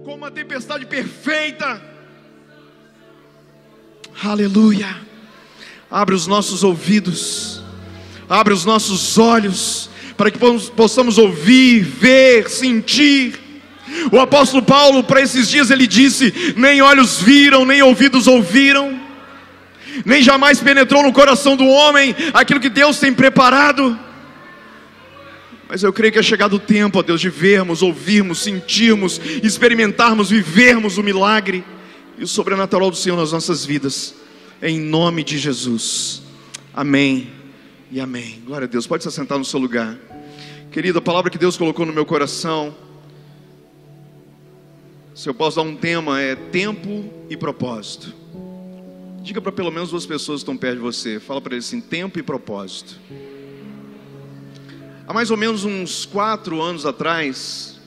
como uma tempestade perfeita. Aleluia. Abre os nossos ouvidos, abre os nossos olhos, para que possamos ouvir, ver, sentir. O apóstolo Paulo, para esses dias, ele disse: nem olhos viram, nem ouvidos ouviram, nem jamais penetrou no coração do homem aquilo que Deus tem preparado. Mas eu creio que é chegado o tempo, ó Deus, de vermos, ouvirmos, sentirmos, experimentarmos, vivermos o milagre e o sobrenatural do Senhor nas nossas vidas, em nome de Jesus. Amém e amém. Glória a Deus. Pode se assentar no seu lugar. Querido, a palavra que Deus colocou no meu coração, se eu posso dar um tema, é tempo e propósito. Diga para pelo menos duas pessoas que estão perto de você. Fala para eles assim: tempo e propósito. Há mais ou menos uns 4 anos atrás,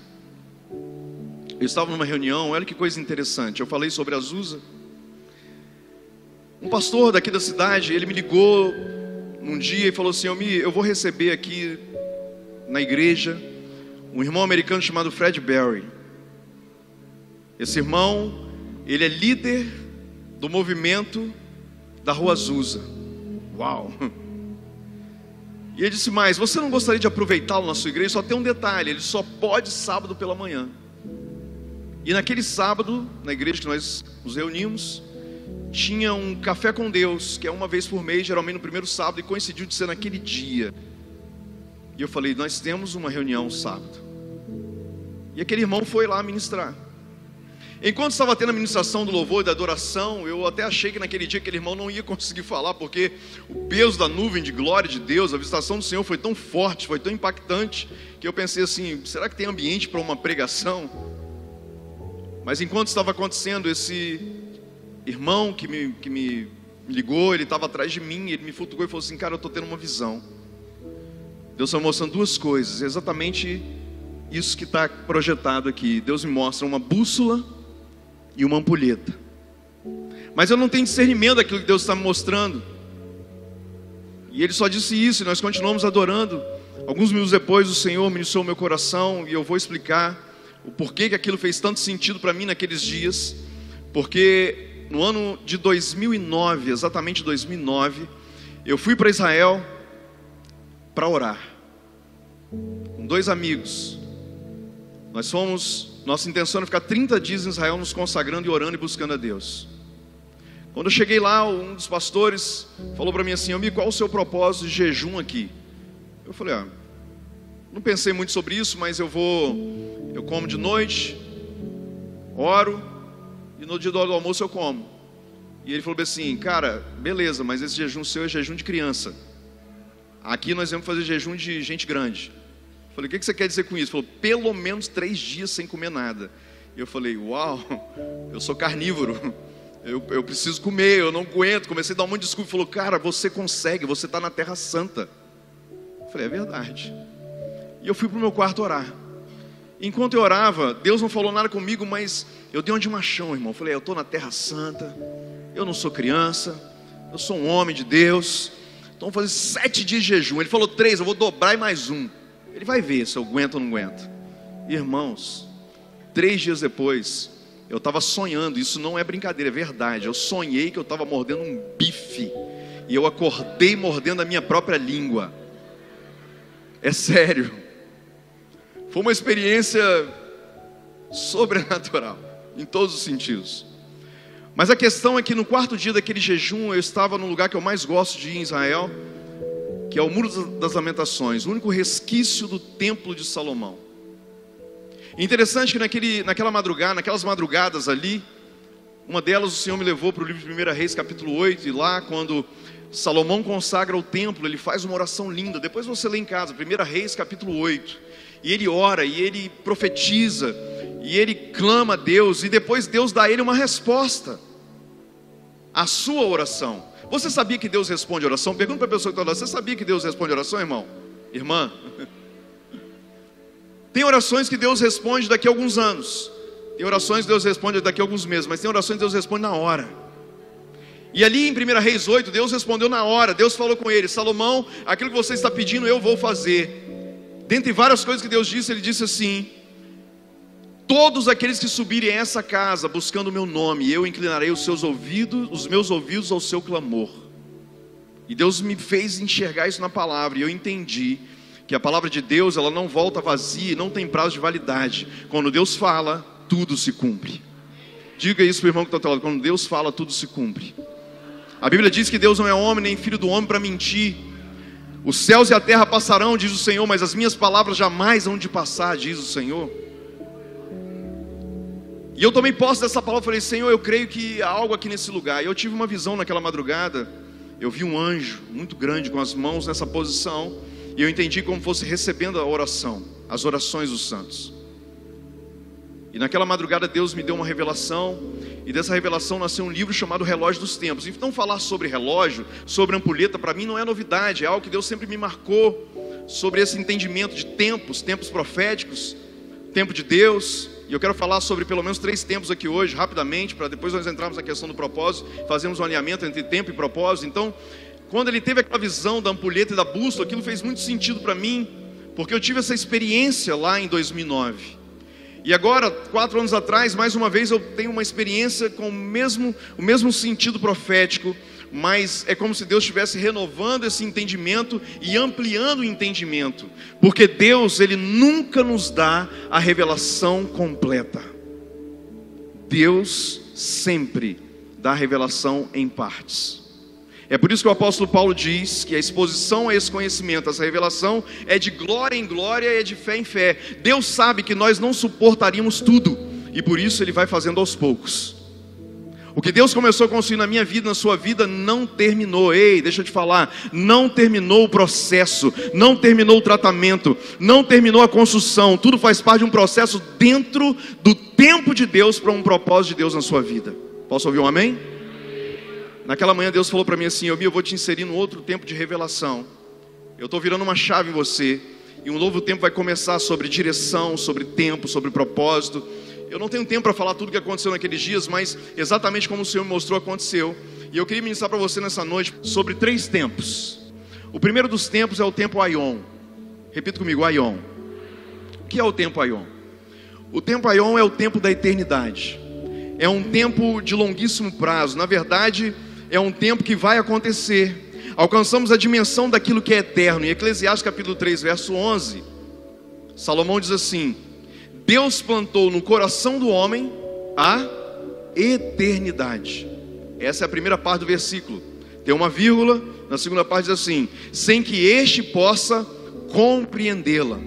eu estava numa reunião. Olha que coisa interessante. Eu falei sobre Azusa. Um pastor daqui da cidade, ele me ligou um dia e falou assim: eu vou receber aqui na igreja um irmão americano chamado Fred Berry. Esse irmão, ele é líder do movimento da Rua Azusa. Uau! E ele disse: mas você não gostaria de aproveitá-lo na sua igreja? Só tem um detalhe: ele só pode sábado pela manhã. E naquele sábado, na igreja que nós nos reunimos, tinha um café com Deus, que é uma vez por mês, geralmente no primeiro sábado, e coincidiu de ser naquele dia. E eu falei: nós temos uma reunião sábado. E aquele irmão foi lá ministrar. Enquanto estava tendo a ministração do louvor e da adoração, eu até achei que naquele dia aquele irmão não ia conseguir falar, porque o peso da nuvem de glória de Deus, a visitação do Senhor foi tão forte, foi tão impactante, que eu pensei assim: será que tem ambiente para uma pregação? Mas enquanto estava acontecendo, esse irmão que me ligou, ele estava atrás de mim, ele me futucou e falou assim: cara, eu estou tendo uma visão. Deus está mostrando duas coisas, exatamente isso que está projetado aqui. Deus me mostra uma bússola e uma ampulheta, mas eu não tenho discernimento daquilo que Deus está me mostrando. E ele só disse isso, e nós continuamos adorando. Alguns minutos depois, o Senhor ministrou o meu coração, e eu vou explicar o porquê que aquilo fez tanto sentido para mim naqueles dias. Porque no ano de 2009, exatamente 2009, eu fui para Israel para orar com 2 amigos. Nossa intenção era ficar 30 dias em Israel, nos consagrando e orando e buscando a Deus. Quando eu cheguei lá, um dos pastores falou para mim assim: amigo, qual é o seu propósito de jejum aqui? Eu falei: não pensei muito sobre isso, mas eu como de noite, oro, e no dia do almoço eu como. E ele falou assim: cara, beleza, mas esse jejum seu é jejum de criança. Aqui nós vamos fazer jejum de gente grande. Eu falei: o que você quer dizer com isso? Ele falou: pelo menos 3 dias sem comer nada. E eu falei: uau, eu sou carnívoro, eu preciso comer, eu não aguento. Comecei a dar um monte de desculpa. Ele falou: cara, você consegue, você está na Terra Santa. Eu falei: é verdade. E eu fui para o meu quarto orar. Enquanto eu orava, Deus não falou nada comigo, mas eu dei um de machão, irmão. Eu falei: eu estou na Terra Santa, eu não sou criança, eu sou um homem de Deus, então vamos fazer 7 dias de jejum. Ele falou 3, eu vou dobrar e mais 1. Ele vai ver se eu aguento ou não aguento. Irmãos, 3 dias depois, eu estava sonhando. Isso não é brincadeira, é verdade. Eu sonhei que eu estava mordendo um bife, e eu acordei mordendo a minha própria língua. É sério. Foi uma experiência sobrenatural, em todos os sentidos. Mas a questão é que no 4º dia daquele jejum, eu estava no lugar que eu mais gosto de ir em Israel, que é o Muro das Lamentações, o único resquício do Templo de Salomão. Interessante que naquelas madrugadas ali, uma delas o Senhor me levou para o livro de 1 Reis capítulo 8, e lá quando Salomão consagra o templo, ele faz uma oração linda. Depois você lê em casa, 1 Reis capítulo 8, e ele ora, e ele profetiza, e ele clama a Deus, e depois Deus dá a ele uma resposta à sua oração. Você sabia que Deus responde oração? Pergunta para a pessoa que está lá: você sabia que Deus responde oração, irmão? Irmã? Tem orações que Deus responde daqui a alguns anos, tem orações que Deus responde daqui a alguns meses, mas tem orações que Deus responde na hora. E ali em 1 Reis 8, Deus respondeu na hora. Deus falou com ele: Salomão, aquilo que você está pedindo eu vou fazer. Dentre várias coisas que Deus disse, Ele disse assim: todos aqueles que subirem a essa casa buscando o meu nome, eu inclinarei os meus ouvidos ao seu clamor. E Deus me fez enxergar isso na palavra, e eu entendi que a palavra de Deus, ela não volta vazia e não tem prazo de validade. Quando Deus fala, tudo se cumpre. Diga isso para o irmão que está ao teu lado: quando Deus fala, tudo se cumpre. A Bíblia diz que Deus não é homem nem filho do homem para mentir. Os céus e a terra passarão, diz o Senhor, mas as minhas palavras jamais hão de passar, diz o Senhor. E eu tomei posse dessa palavra e falei: Senhor, eu creio que há algo aqui nesse lugar. E eu tive uma visão naquela madrugada. Eu vi um anjo muito grande com as mãos nessa posição, e eu entendi como fosse recebendo a oração, as orações dos santos. E naquela madrugada Deus me deu uma revelação, e dessa revelação nasceu um livro chamado Relógio dos Tempos. Então falar sobre relógio, sobre ampulheta, para mim não é novidade, é algo que Deus sempre me marcou, sobre esse entendimento de tempos, tempos proféticos, tempo de Deus. E eu quero falar sobre pelo menos 3 tempos aqui hoje, rapidamente, para depois nós entrarmos na questão do propósito, fazermos um alinhamento entre tempo e propósito. Então, quando ele teve aquela visão da ampulheta e da bússola, aquilo fez muito sentido para mim, porque eu tive essa experiência lá em 2009. E agora, 4 anos atrás, mais uma vez eu tenho uma experiência com o mesmo sentido profético, mas é como se Deus estivesse renovando esse entendimento e ampliando o entendimento, porque Deus, Ele nunca nos dá a revelação completa. Deus sempre dá a revelação em partes. É por isso que o apóstolo Paulo diz que a exposição a esse conhecimento, essa revelação, é de glória em glória e é de fé em fé. Deus sabe que nós não suportaríamos tudo, e por isso Ele vai fazendo aos poucos. O que Deus começou a construir na minha vida, na sua vida, não terminou. Ei, deixa eu te falar, não terminou o processo, não terminou o tratamento, não terminou a construção. Tudo faz parte de um processo dentro do tempo de Deus, para um propósito de Deus na sua vida. Posso ouvir um amém? Naquela manhã Deus falou para mim assim: eu vou te inserir num outro tempo de revelação. Eu estou virando uma chave em você, e um novo tempo vai começar sobre direção, sobre tempo, sobre propósito. Eu não tenho tempo para falar tudo o que aconteceu naqueles dias, mas exatamente como o Senhor me mostrou, aconteceu. E eu queria ministrar para você nessa noite sobre 3 tempos. O primeiro dos tempos é o tempo Aion. Repita comigo: Aion. O que é o tempo Aion? O tempo Aion é o tempo da eternidade. É um tempo de longuíssimo prazo. Na verdade, é um tempo que vai acontecer. Alcançamos a dimensão daquilo que é eterno. Em Eclesiastes capítulo 3, verso 11, Salomão diz assim: Deus plantou no coração do homem a eternidade. Essa é a primeira parte do versículo. Tem uma vírgula, na segunda parte diz assim: sem que este possa compreendê-la.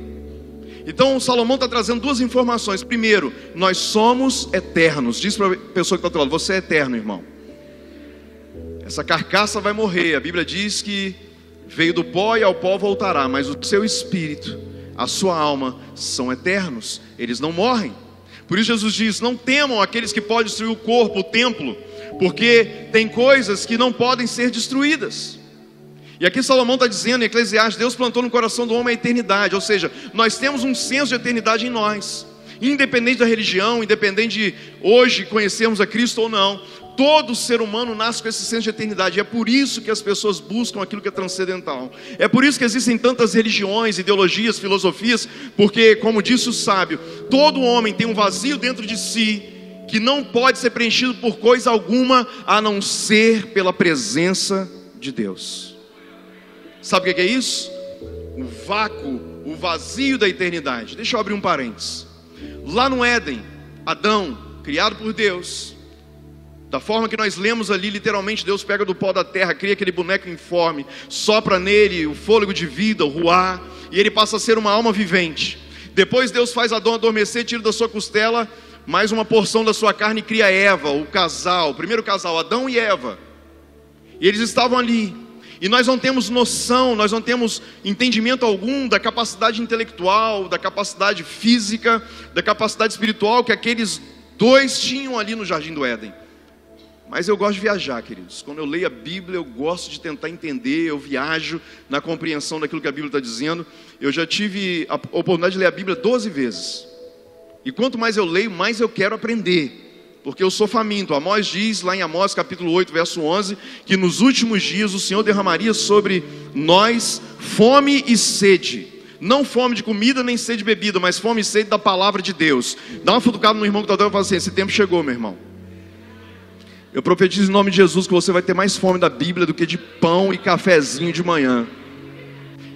Então Salomão está trazendo 2 informações. Primeiro, nós somos eternos. Diz para a pessoa que está ao teu lado: você é eterno, irmão. Essa carcaça vai morrer. A Bíblia diz que veio do pó e ao pó voltará, mas o seu espírito, a sua alma são eternos, eles não morrem. Por isso Jesus diz: não temam aqueles que podem destruir o corpo, o templo, porque tem coisas que não podem ser destruídas. E aqui Salomão está dizendo em Eclesiastes: Deus plantou no coração do homem a eternidade. Ou seja, nós temos um senso de eternidade em nós, independente da religião, independente de hoje conhecermos a Cristo ou não. Todo ser humano nasce com esse senso de eternidade. E é por isso que as pessoas buscam aquilo que é transcendental. É por isso que existem tantas religiões, ideologias, filosofias, porque, como disse o sábio, todo homem tem um vazio dentro de si que não pode ser preenchido por coisa alguma a não ser pela presença de Deus. Sabe o que é isso? O vácuo, o vazio da eternidade. Deixa eu abrir um parênteses. Lá no Éden, Adão, criado por Deus, da forma que nós lemos ali, literalmente Deus pega do pó da terra, cria aquele boneco informe, sopra nele o fôlego de vida, o ruá, e ele passa a ser uma alma vivente. Depois Deus faz Adão adormecer, tira da sua costela mais uma porção da sua carne e cria Eva, o casal, o primeiro casal, Adão e Eva. E eles estavam ali. E nós não temos noção, nós não temos entendimento algum da capacidade intelectual, da capacidade física, da capacidade espiritual que aqueles 2 tinham ali no Jardim do Éden. Mas eu gosto de viajar, queridos. Quando eu leio a Bíblia, eu gosto de tentar entender, eu viajo na compreensão daquilo que a Bíblia está dizendo. Eu já tive a oportunidade de ler a Bíblia 12 vezes. E quanto mais eu leio, mais eu quero aprender, porque eu sou faminto. Amós diz lá em Amós capítulo 8, verso 11, que nos últimos dias o Senhor derramaria sobre nós fome e sede, Não fome de comida nem sede de bebida, mas fome e sede da palavra de Deus. Dá uma futucada no irmão que está dando e fala assim: esse tempo chegou, meu irmão. Eu profetizo em nome de Jesus que você vai ter mais fome da Bíblia do que de pão e cafezinho de manhã.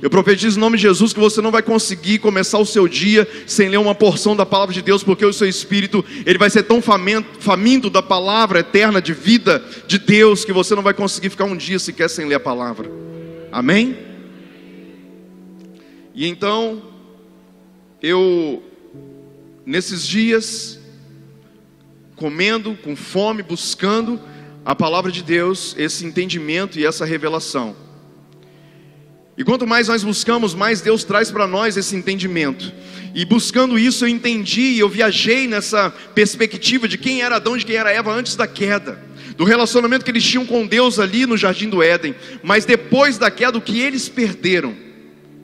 Eu profetizo em nome de Jesus que você não vai conseguir começar o seu dia sem ler uma porção da palavra de Deus, porque o seu espírito, ele vai ser tão faminto da palavra eterna de vida de Deus, que você não vai conseguir ficar um dia sequer sem ler a palavra. Amém? E então, nesses dias, comendo, com fome, buscando a palavra de Deus, esse entendimento e essa revelação. E quanto mais nós buscamos, mais Deus traz para nós esse entendimento. E buscando isso eu entendi, eu viajei nessa perspectiva de quem era Adão, de quem era Eva antes da queda, do relacionamento que eles tinham com Deus ali no Jardim do Éden, mas depois da queda, o que eles perderam.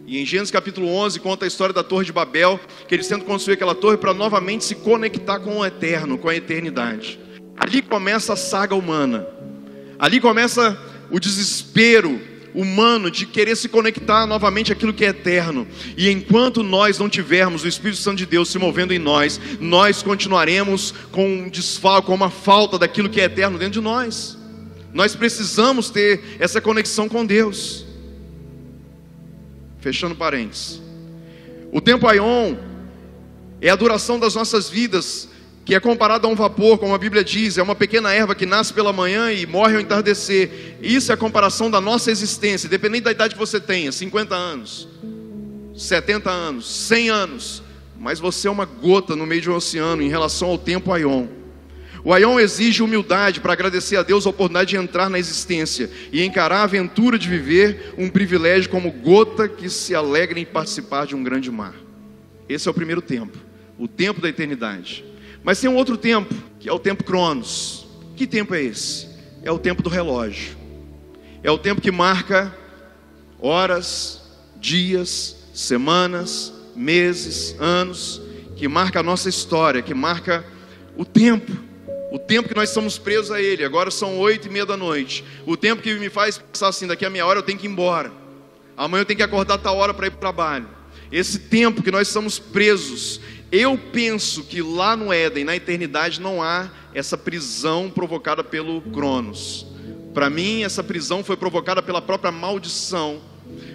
E em Gênesis capítulo 11 conta a história da Torre de Babel, que eles tentam construir aquela torre para novamente se conectar com o eterno, com a eternidade. Ali começa a saga humana, ali começa o desespero humano de querer se conectar novamente àquilo que é eterno. E enquanto nós não tivermos o Espírito Santo de Deus se movendo em nós, nós continuaremos com um desfalque, com uma falta daquilo que é eterno dentro de nós. Nós precisamos ter essa conexão com Deus. Fechando parênteses, o tempo aion é a duração das nossas vidas, que é comparado a um vapor, como a Bíblia diz, é uma pequena erva que nasce pela manhã e morre ao entardecer. Isso é a comparação da nossa existência, independente da idade que você tenha, 50 anos, 70 anos, 100 anos, mas você é uma gota no meio de um oceano em relação ao tempo aion. O aion exige humildade para agradecer a Deus a oportunidade de entrar na existência e encarar a aventura de viver um privilégio como gota que se alegra em participar de um grande mar. Esse é o primeiro tempo, o tempo da eternidade. Mas tem um outro tempo, que é o tempo Cronos. Que tempo é esse? É o tempo do relógio. É o tempo que marca horas, dias, semanas, meses, anos, que marca a nossa história, que marca o tempo que nós estamos presos a ele. Agora são 8:30 da noite. O tempo que me faz pensar assim: daqui a meia hora eu tenho que ir embora, amanhã eu tenho que acordar a tal hora para ir para o trabalho. Esse tempo que nós estamos presos, eu penso que lá no Éden, na eternidade, não há essa prisão provocada pelo Cronos. Para mim, essa prisão foi provocada pela própria maldição,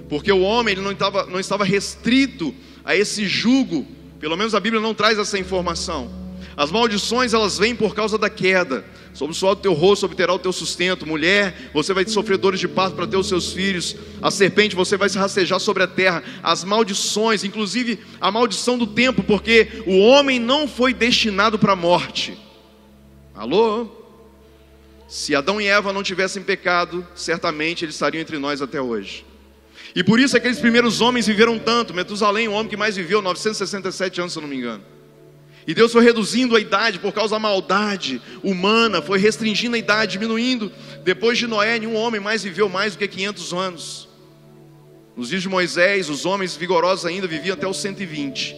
porque o homem ele não estava restrito a esse jugo. Pelo menos a Bíblia não traz essa informação. As maldições, elas vêm por causa da queda. Sobre o suor do teu rosto obterá o teu sustento. Mulher, você vai sofrer dores de parto para ter os seus filhos. A serpente, você vai se rastejar sobre a terra. As maldições, inclusive a maldição do tempo, porque o homem não foi destinado para a morte. Alô? Se Adão e Eva não tivessem pecado, certamente eles estariam entre nós até hoje. E por isso aqueles primeiros homens viveram tanto. Metusalém, o homem que mais viveu, 967 anos, se eu não me engano. E Deus foi reduzindo a idade por causa da maldade humana, foi restringindo a idade, diminuindo. Depois de Noé, nenhum homem mais viveu mais do que 500 anos. Nos dias de Moisés, os homens vigorosos ainda viviam até os 120.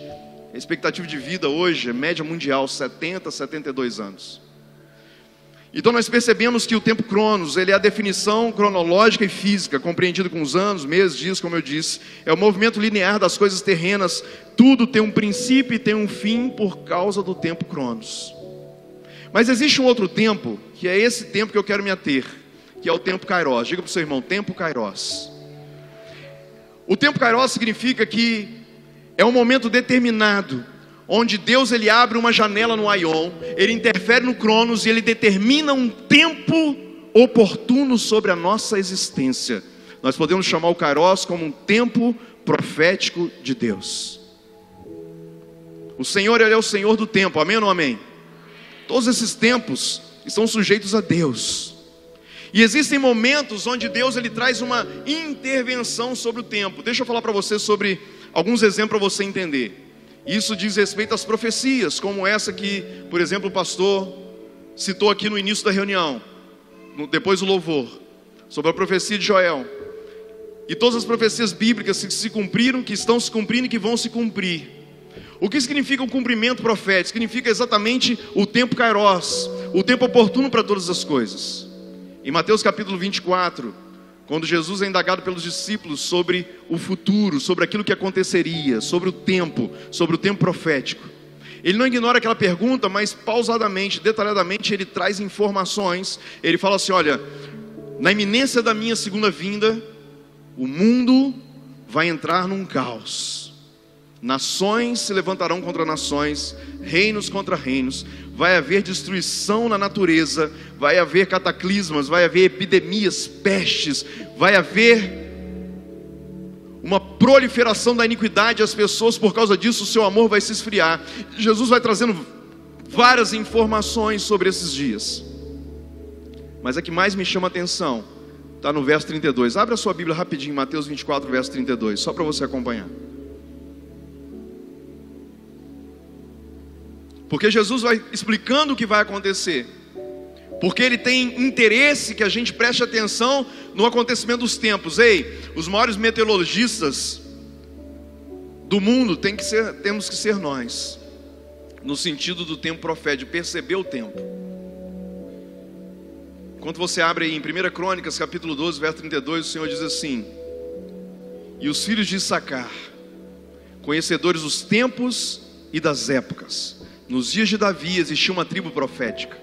A expectativa de vida hoje é média mundial, 70, 72 anos. Então nós percebemos que o tempo Cronos, ele é a definição cronológica e física, compreendido com os anos, meses, dias, como eu disse. É o movimento linear das coisas terrenas. Tudo tem um princípio e tem um fim por causa do tempo Cronos. Mas existe um outro tempo, que é esse tempo que eu quero me ater, que é o tempo Kairos. Diga para o seu irmão, tempo Kairos. O tempo Kairos significa que é um momento determinado, onde Deus ele abre uma janela no aion, ele interfere no Cronos e ele determina um tempo oportuno sobre a nossa existência. Nós podemos chamar o Kairos como um tempo profético de Deus. O Senhor, ele é o Senhor do tempo, amém ou não amém? Todos esses tempos estão sujeitos a Deus. E existem momentos onde Deus ele traz uma intervenção sobre o tempo. Deixa eu falar para você sobre alguns exemplos para você entender. Isso diz respeito às profecias, como essa que, por exemplo, o pastor citou aqui no início da reunião, depois do louvor, sobre a profecia de Joel. E todas as profecias bíblicas que se cumpriram, que estão se cumprindo e que vão se cumprir. O que significa o cumprimento profético? Significa exatamente o tempo Kairos, o tempo oportuno para todas as coisas. Em Mateus capítulo 24, quando Jesus é indagado pelos discípulos sobre o futuro, sobre aquilo que aconteceria, sobre o tempo profético, ele não ignora aquela pergunta, mas pausadamente, detalhadamente, ele traz informações. Ele fala assim: olha, na iminência da minha segunda vinda, o mundo vai entrar num caos. Nações se levantarão contra nações, reinos contra reinos, vai haver destruição na natureza, vai haver cataclismas, vai haver epidemias, pestes, vai haver uma proliferação da iniquidade. As pessoas, por causa disso, o seu amor vai se esfriar. Jesus vai trazendo várias informações sobre esses dias, mas a que mais me chama a atenção está no verso 32. Abre a sua Bíblia rapidinho, Mateus 24, verso 32, só para você acompanhar. Porque Jesus vai explicando o que vai acontecer, porque Ele tem interesse que a gente preste atenção no acontecimento dos tempos. Ei, os maiores meteorologistas do mundo temos que ser nós, no sentido do tempo profético, perceber o tempo. Quando você abre aí em 1 Crônicas, capítulo 12, verso 32, o Senhor diz assim: e os filhos de Issacar, conhecedores dos tempos e das épocas. Nos dias de Davi existia uma tribo profética,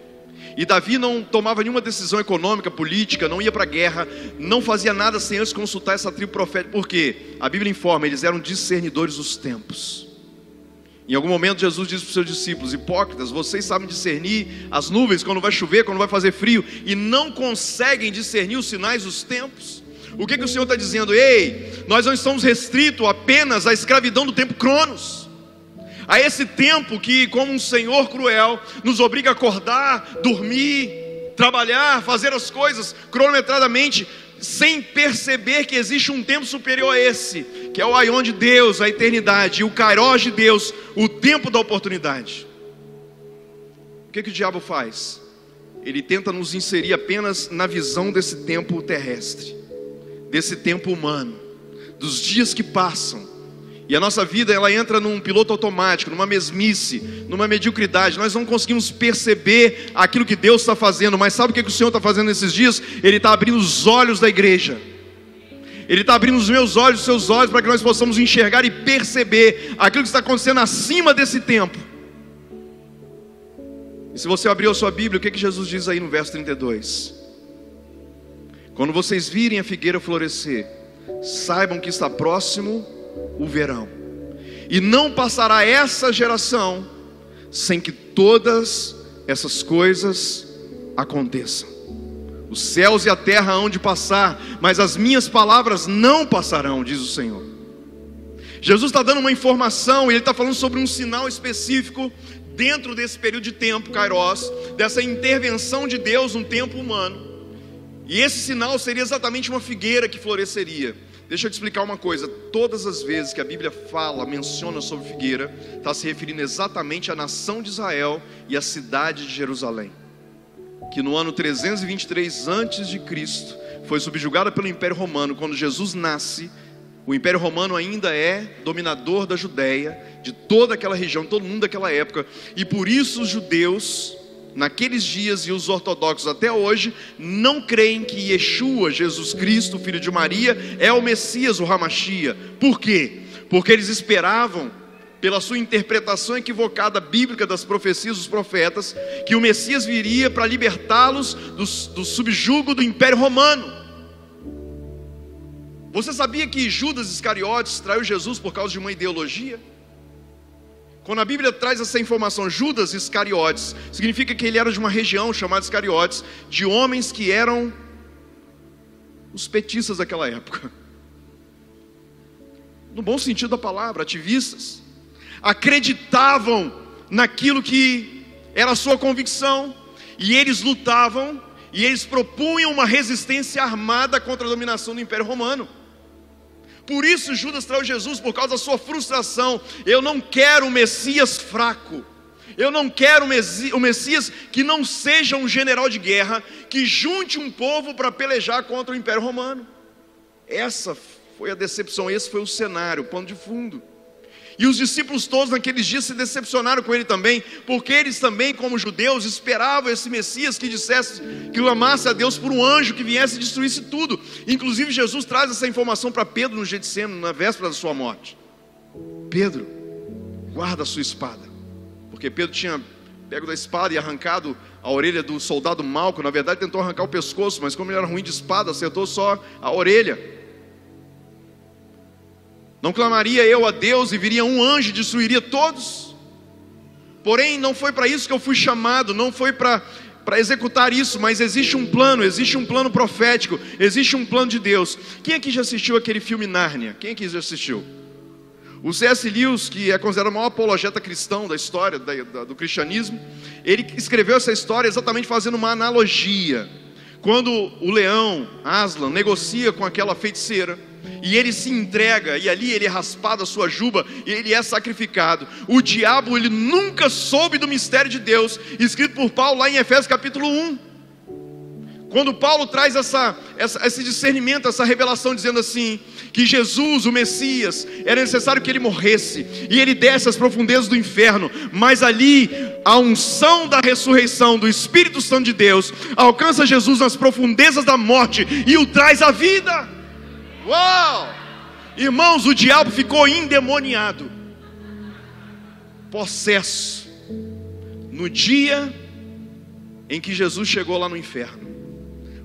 e Davi não tomava nenhuma decisão econômica, política, não ia para a guerra, não fazia nada sem antes consultar essa tribo profética. Por quê? A Bíblia informa, eles eram discernidores dos tempos. Em algum momento Jesus disse para os seus discípulos: hipócritas, vocês sabem discernir as nuvens, quando vai chover, quando vai fazer frio, e não conseguem discernir os sinais dos tempos. O que o Senhor está dizendo? Ei, nós não estamos restritos apenas à escravidão do tempo Cronos, a esse tempo que, como um senhor cruel, nos obriga a acordar, dormir, trabalhar, fazer as coisas cronometradamente, sem perceber que existe um tempo superior a esse, que é o aion de Deus, a eternidade, e o kairos de Deus, o tempo da oportunidade. O que o diabo faz? Ele tenta nos inserir apenas na visão desse tempo terrestre, desse tempo humano, dos dias que passam. E a nossa vida, ela entra num piloto automático, numa mesmice, numa mediocridade. Nós não conseguimos perceber aquilo que Deus está fazendo. Mas sabe o que o Senhor está fazendo nesses dias? Ele está abrindo os olhos da igreja. Ele está abrindo os meus olhos, os seus olhos, para que nós possamos enxergar e perceber aquilo que está acontecendo acima desse tempo. E se você abriu a sua Bíblia, o que Jesus diz aí no verso 32? Quando vocês virem a figueira florescer, saibam que está próximo o verão, e não passará essa geração sem que todas essas coisas aconteçam. Os céus e a terra hão de passar, mas as minhas palavras não passarão, diz o Senhor. Jesus está dando uma informação, e Ele está falando sobre um sinal específico dentro desse período de tempo, kairos, dessa intervenção de Deus no tempo humano. E esse sinal seria exatamente uma figueira que floresceria. Deixa eu te explicar uma coisa: todas as vezes que a Bíblia menciona sobre figueira, está se referindo exatamente à nação de Israel e à cidade de Jerusalém, que no ano 323 a.C. foi subjugada pelo Império Romano. Quando Jesus nasce, o Império Romano ainda é dominador da Judéia, de toda aquela região, todo mundo daquela época. E por isso os judeus, naqueles dias, e os ortodoxos até hoje, não creem que Yeshua, Jesus Cristo, filho de Maria, é o Messias, o Hamashia. Por quê? Porque eles esperavam, pela sua interpretação equivocada bíblica das profecias dos profetas, que o Messias viria para libertá-los do subjugo do Império Romano. Você sabia que Judas Iscariotes traiu Jesus por causa de uma ideologia? Quando a Bíblia traz essa informação, Judas Iscariotes, significa que ele era de uma região chamada Iscariotes, de homens que eram os petistas daquela época, no bom sentido da palavra, ativistas, acreditavam naquilo que era a sua convicção, e eles lutavam, e eles propunham uma resistência armada contra a dominação do Império Romano. Por isso Judas traiu Jesus, por causa da sua frustração. Eu não quero um Messias fraco, eu não quero um Messias que não seja um general de guerra, que junte um povo para pelejar contra o Império Romano. Essa foi a decepção, esse foi o cenário, o pano de fundo. E os discípulos todos naqueles dias se decepcionaram com ele também, porque eles também, como judeus, esperavam esse Messias que dissesse, que clamasse a Deus por um anjo que viesse e destruísse tudo. Inclusive Jesus traz essa informação para Pedro no Getsêmani, na véspera da sua morte. Pedro, guarda a sua espada. Porque Pedro tinha pego da espada e arrancado a orelha do soldado Malco. Na verdade tentou arrancar o pescoço, mas como ele era ruim de espada, acertou só a orelha. Não clamaria eu a Deus e viria um anjo e destruiria todos? Porém, não foi para isso que eu fui chamado, não foi para executar isso, mas existe um plano profético, existe um plano de Deus. Quem aqui já assistiu aquele filme Nárnia? Quem aqui já assistiu? O C.S. Lewis, que é considerado o maior apologeta cristão da história do cristianismo, ele escreveu essa história exatamente fazendo uma analogia. Quando o leão, Aslan, negocia com aquela feiticeira, e ele se entrega, e ali ele é raspado a sua juba, e ele é sacrificado. O diabo, ele nunca soube do mistério de Deus, escrito por Paulo lá em Efésios capítulo 1. Quando Paulo traz esse discernimento, essa revelação, dizendo assim, que Jesus, o Messias, era necessário que ele morresse, e ele desce às profundezas do inferno, mas ali, a unção da ressurreição do Espírito Santo de Deus, alcança Jesus nas profundezas da morte, e o traz à vida. Uau! Irmãos, o diabo ficou endemoniado, possesso, no dia em que Jesus chegou lá no inferno,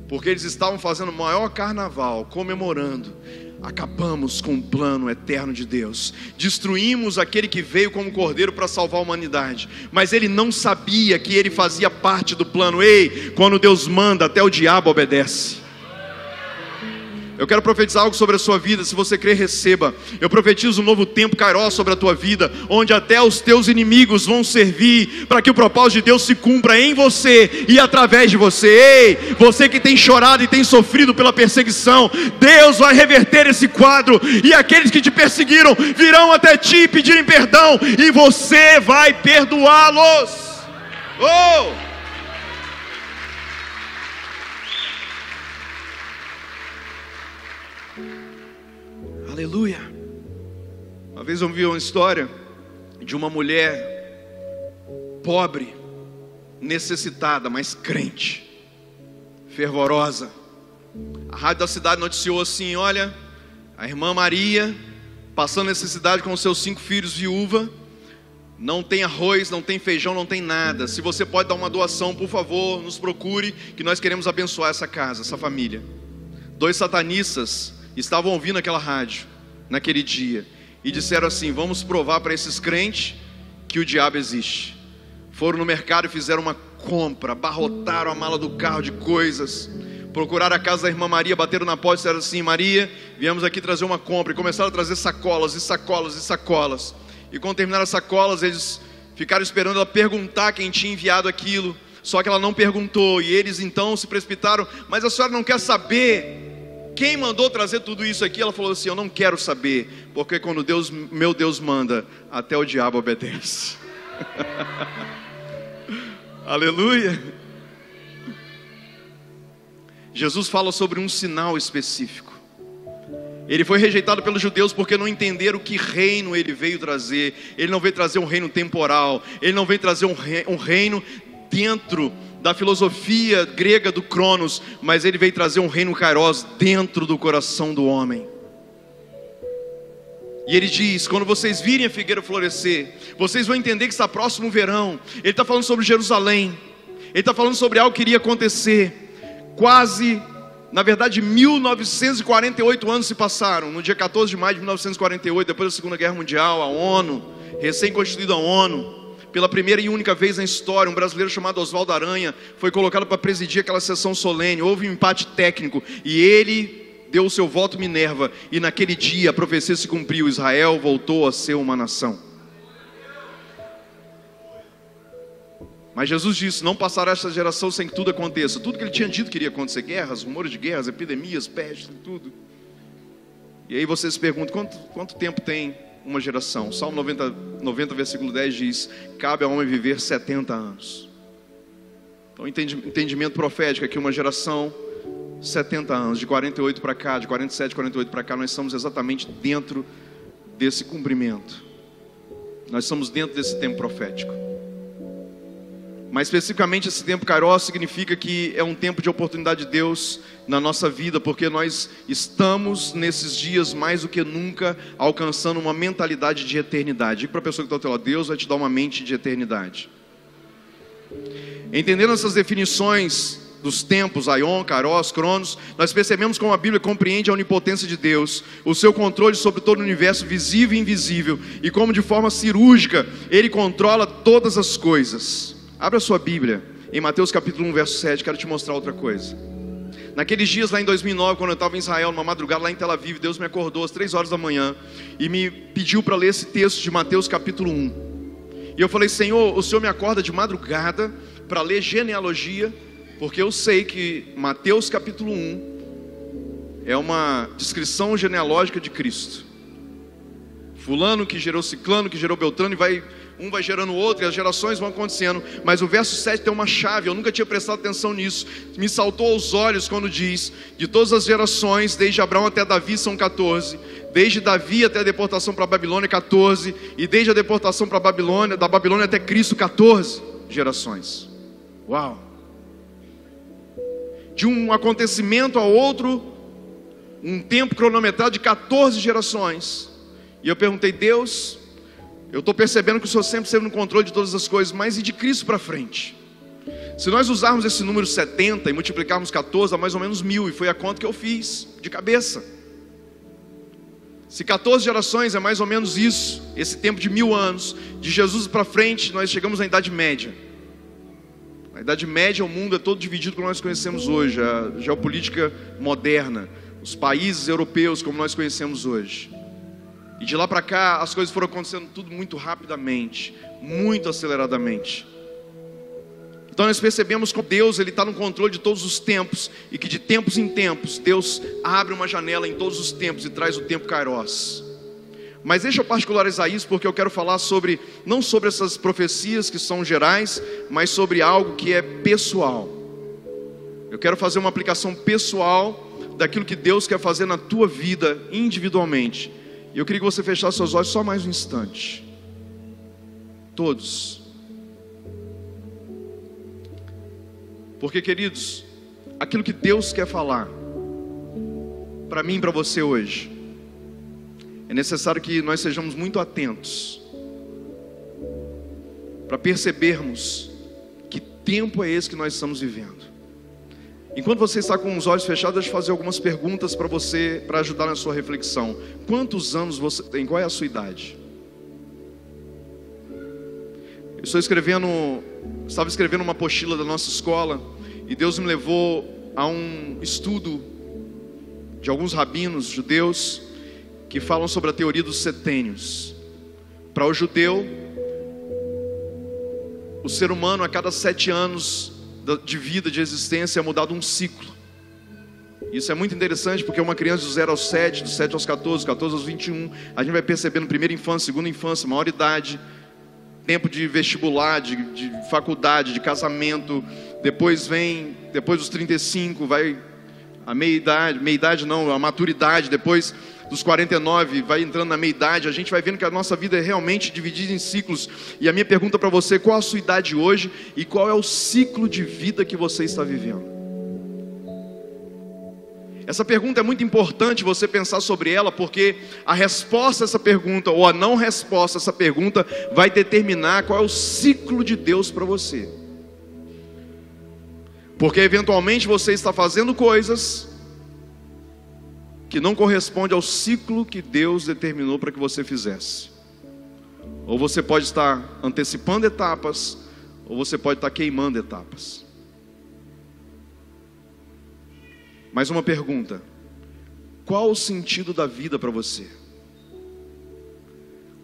porque eles estavam fazendo o maior carnaval, comemorando. Acabamos com o plano eterno de Deus, destruímos aquele que veio como cordeiro para salvar a humanidade, mas ele não sabia que ele fazia parte do plano. Ei, quando Deus manda, até o diabo obedece. Eu quero profetizar algo sobre a sua vida. Se você crer, receba. Eu profetizo um novo tempo, Kairos, sobre a tua vida, onde até os teus inimigos vão servir para que o propósito de Deus se cumpra em você e através de você. Ei, você que tem chorado e tem sofrido pela perseguição, Deus vai reverter esse quadro, e aqueles que te perseguiram virão até ti pedirem perdão, e você vai perdoá-los. Oh! Aleluia. Uma vez eu vi uma história de uma mulher pobre, necessitada, mas crente, fervorosa. A rádio da cidade noticiou assim: olha, a irmã Maria passando necessidade com os seus 5 filhos, viúva, não tem arroz, não tem feijão, não tem nada. Se você pode dar uma doação, por favor, nos procure, que nós queremos abençoar essa casa, essa família. 2 satanistas estavam ouvindo aquela rádio naquele dia e disseram assim: vamos provar para esses crentes que o diabo existe. Foram no mercado e fizeram uma compra, abarrotaram a mala do carro de coisas, procuraram a casa da irmã Maria, bateram na porta e disseram assim: Maria, viemos aqui trazer uma compra. E começaram a trazer sacolas e sacolas e sacolas. E quando terminaram as sacolas, eles ficaram esperando ela perguntar quem tinha enviado aquilo. Só que ela não perguntou, e eles então se precipitaram: mas a senhora não quer saber quem mandou trazer tudo isso aqui? Ela falou assim: eu não quero saber, porque quando Deus, meu Deus manda, até o diabo obedece. Aleluia. Jesus fala sobre um sinal específico. Ele foi rejeitado pelos judeus porque não entenderam que reino ele veio trazer. Ele não veio trazer um reino temporal, ele não veio trazer um reino dentro da filosofia grega do Cronos, mas ele veio trazer um reino Kairos dentro do coração do homem. E ele diz: quando vocês virem a figueira florescer, vocês vão entender que está próximo o verão. Ele está falando sobre Jerusalém, ele está falando sobre algo que iria acontecer. Quase, na verdade, 1948 anos se passaram. No dia 14 de maio de 1948, depois da Segunda Guerra Mundial, a ONU, recém-constituída a ONU, pela primeira e única vez na história, um brasileiro chamado Oswaldo Aranha foi colocado para presidir aquela sessão solene. Houve um empate técnico e ele deu o seu voto Minerva, e naquele dia a profecia se cumpriu: Israel voltou a ser uma nação. Mas Jesus disse: não passará esta geração sem que tudo aconteça. Tudo que ele tinha dito que iria acontecer: guerras, rumores de guerras, epidemias, pestes, tudo. E aí você se pergunta: quanto tempo tem uma geração? Salmo 90 versículo 10 diz: cabe ao homem viver 70 anos. Então entendimento profético é que uma geração, 70 anos, de 48 para cá, de 47, 48 para cá, nós estamos exatamente dentro desse cumprimento. Nós estamos dentro desse tempo profético. Mas especificamente esse tempo Kairos significa que é um tempo de oportunidade de Deus na nossa vida, porque nós estamos nesses dias mais do que nunca alcançando uma mentalidade de eternidade. Diga para a pessoa que está ao teu lado: Deus vai te dar uma mente de eternidade. Entendendo essas definições dos tempos, Aion, Kairos, Cronos, nós percebemos como a Bíblia compreende a onipotência de Deus, o seu controle sobre todo o universo visível e invisível, e como de forma cirúrgica Ele controla todas as coisas. Abra sua Bíblia em Mateus capítulo 1, verso 7, quero te mostrar outra coisa. Naqueles dias lá em 2009, quando eu estava em Israel, numa madrugada lá em Tel Aviv, Deus me acordou às 3 horas da manhã e me pediu para ler esse texto de Mateus capítulo 1. E eu falei: Senhor, o Senhor me acorda de madrugada para ler genealogia, porque eu sei que Mateus capítulo 1 é uma descrição genealógica de Cristo. Fulano que gerou ciclano, que gerou beltrano, e um vai gerando o outro, e as gerações vão acontecendo. Mas o verso 7 tem uma chave, eu nunca tinha prestado atenção nisso. Me saltou aos olhos quando diz: de todas as gerações, desde Abraão até Davi são 14, desde Davi até a deportação para a Babilônia 14, e desde a deportação para a Babilônia, da Babilônia até Cristo 14 gerações. Uau! De um acontecimento a outro, um tempo cronometrado de 14 gerações. E eu perguntei: Deus, eu estou percebendo que o Senhor sempre esteve no controle de todas as coisas, mas e de Cristo para frente? Se nós usarmos esse número 70 e multiplicarmos 14, dá mais ou menos 1000, e foi a conta que eu fiz, de cabeça. Se 14 gerações é mais ou menos isso, esse tempo de 1000 anos, de Jesus para frente, nós chegamos na Idade Média. Na Idade Média o mundo é todo dividido como nós conhecemos hoje, a geopolítica moderna, os países europeus como nós conhecemos hoje. E de lá para cá as coisas foram acontecendo tudo muito rapidamente, muito aceleradamente. Então nós percebemos que Deus está no controle de todos os tempos, e que de tempos em tempos Deus abre uma janela em todos os tempos e traz o tempo Kairos. Mas deixa eu particularizar isso, porque eu quero falar não sobre essas profecias que são gerais, mas sobre algo que é pessoal. Eu quero fazer uma aplicação pessoal daquilo que Deus quer fazer na tua vida individualmente. E eu queria que você fechasse seus olhos só mais um instante. Todos. Porque, queridos, aquilo que Deus quer falar para mim e para você hoje, é necessário que nós sejamos muito atentos para percebermos que tempo é esse que nós estamos vivendo. Enquanto você está com os olhos fechados, deixa eu fazer algumas perguntas para você, para ajudar na sua reflexão. Quantos anos você tem? Qual é a sua idade? Eu estava escrevendo uma apostila da nossa escola, e Deus me levou a um estudo de alguns rabinos judeus que falam sobre a teoria dos setênios. Para o judeu, o ser humano a cada 7 anos de vida, de existência, é mudado um ciclo. Isso é muito interessante, porque uma criança do 0 aos 7, do 7 aos 14, 14 aos 21, a gente vai percebendo primeira infância, segunda infância, maior idade, tempo de vestibular, de faculdade, de casamento. Depois dos 35, vai a meia-idade não, a maturidade. Depois dos 49, vai entrando na meia-idade. A gente vai vendo que a nossa vida é realmente dividida em ciclos. E a minha pergunta para você: qual a sua idade hoje e qual é o ciclo de vida que você está vivendo? Essa pergunta é muito importante você pensar sobre ela, porque a resposta a essa pergunta, ou a não resposta a essa pergunta, vai determinar qual é o ciclo de Deus para você. Porque eventualmente você está fazendo coisas que não correspondem ao ciclo que Deus determinou para que você fizesse. Ou você pode estar antecipando etapas, ou você pode estar queimando etapas. Mais uma pergunta: qual o sentido da vida para você?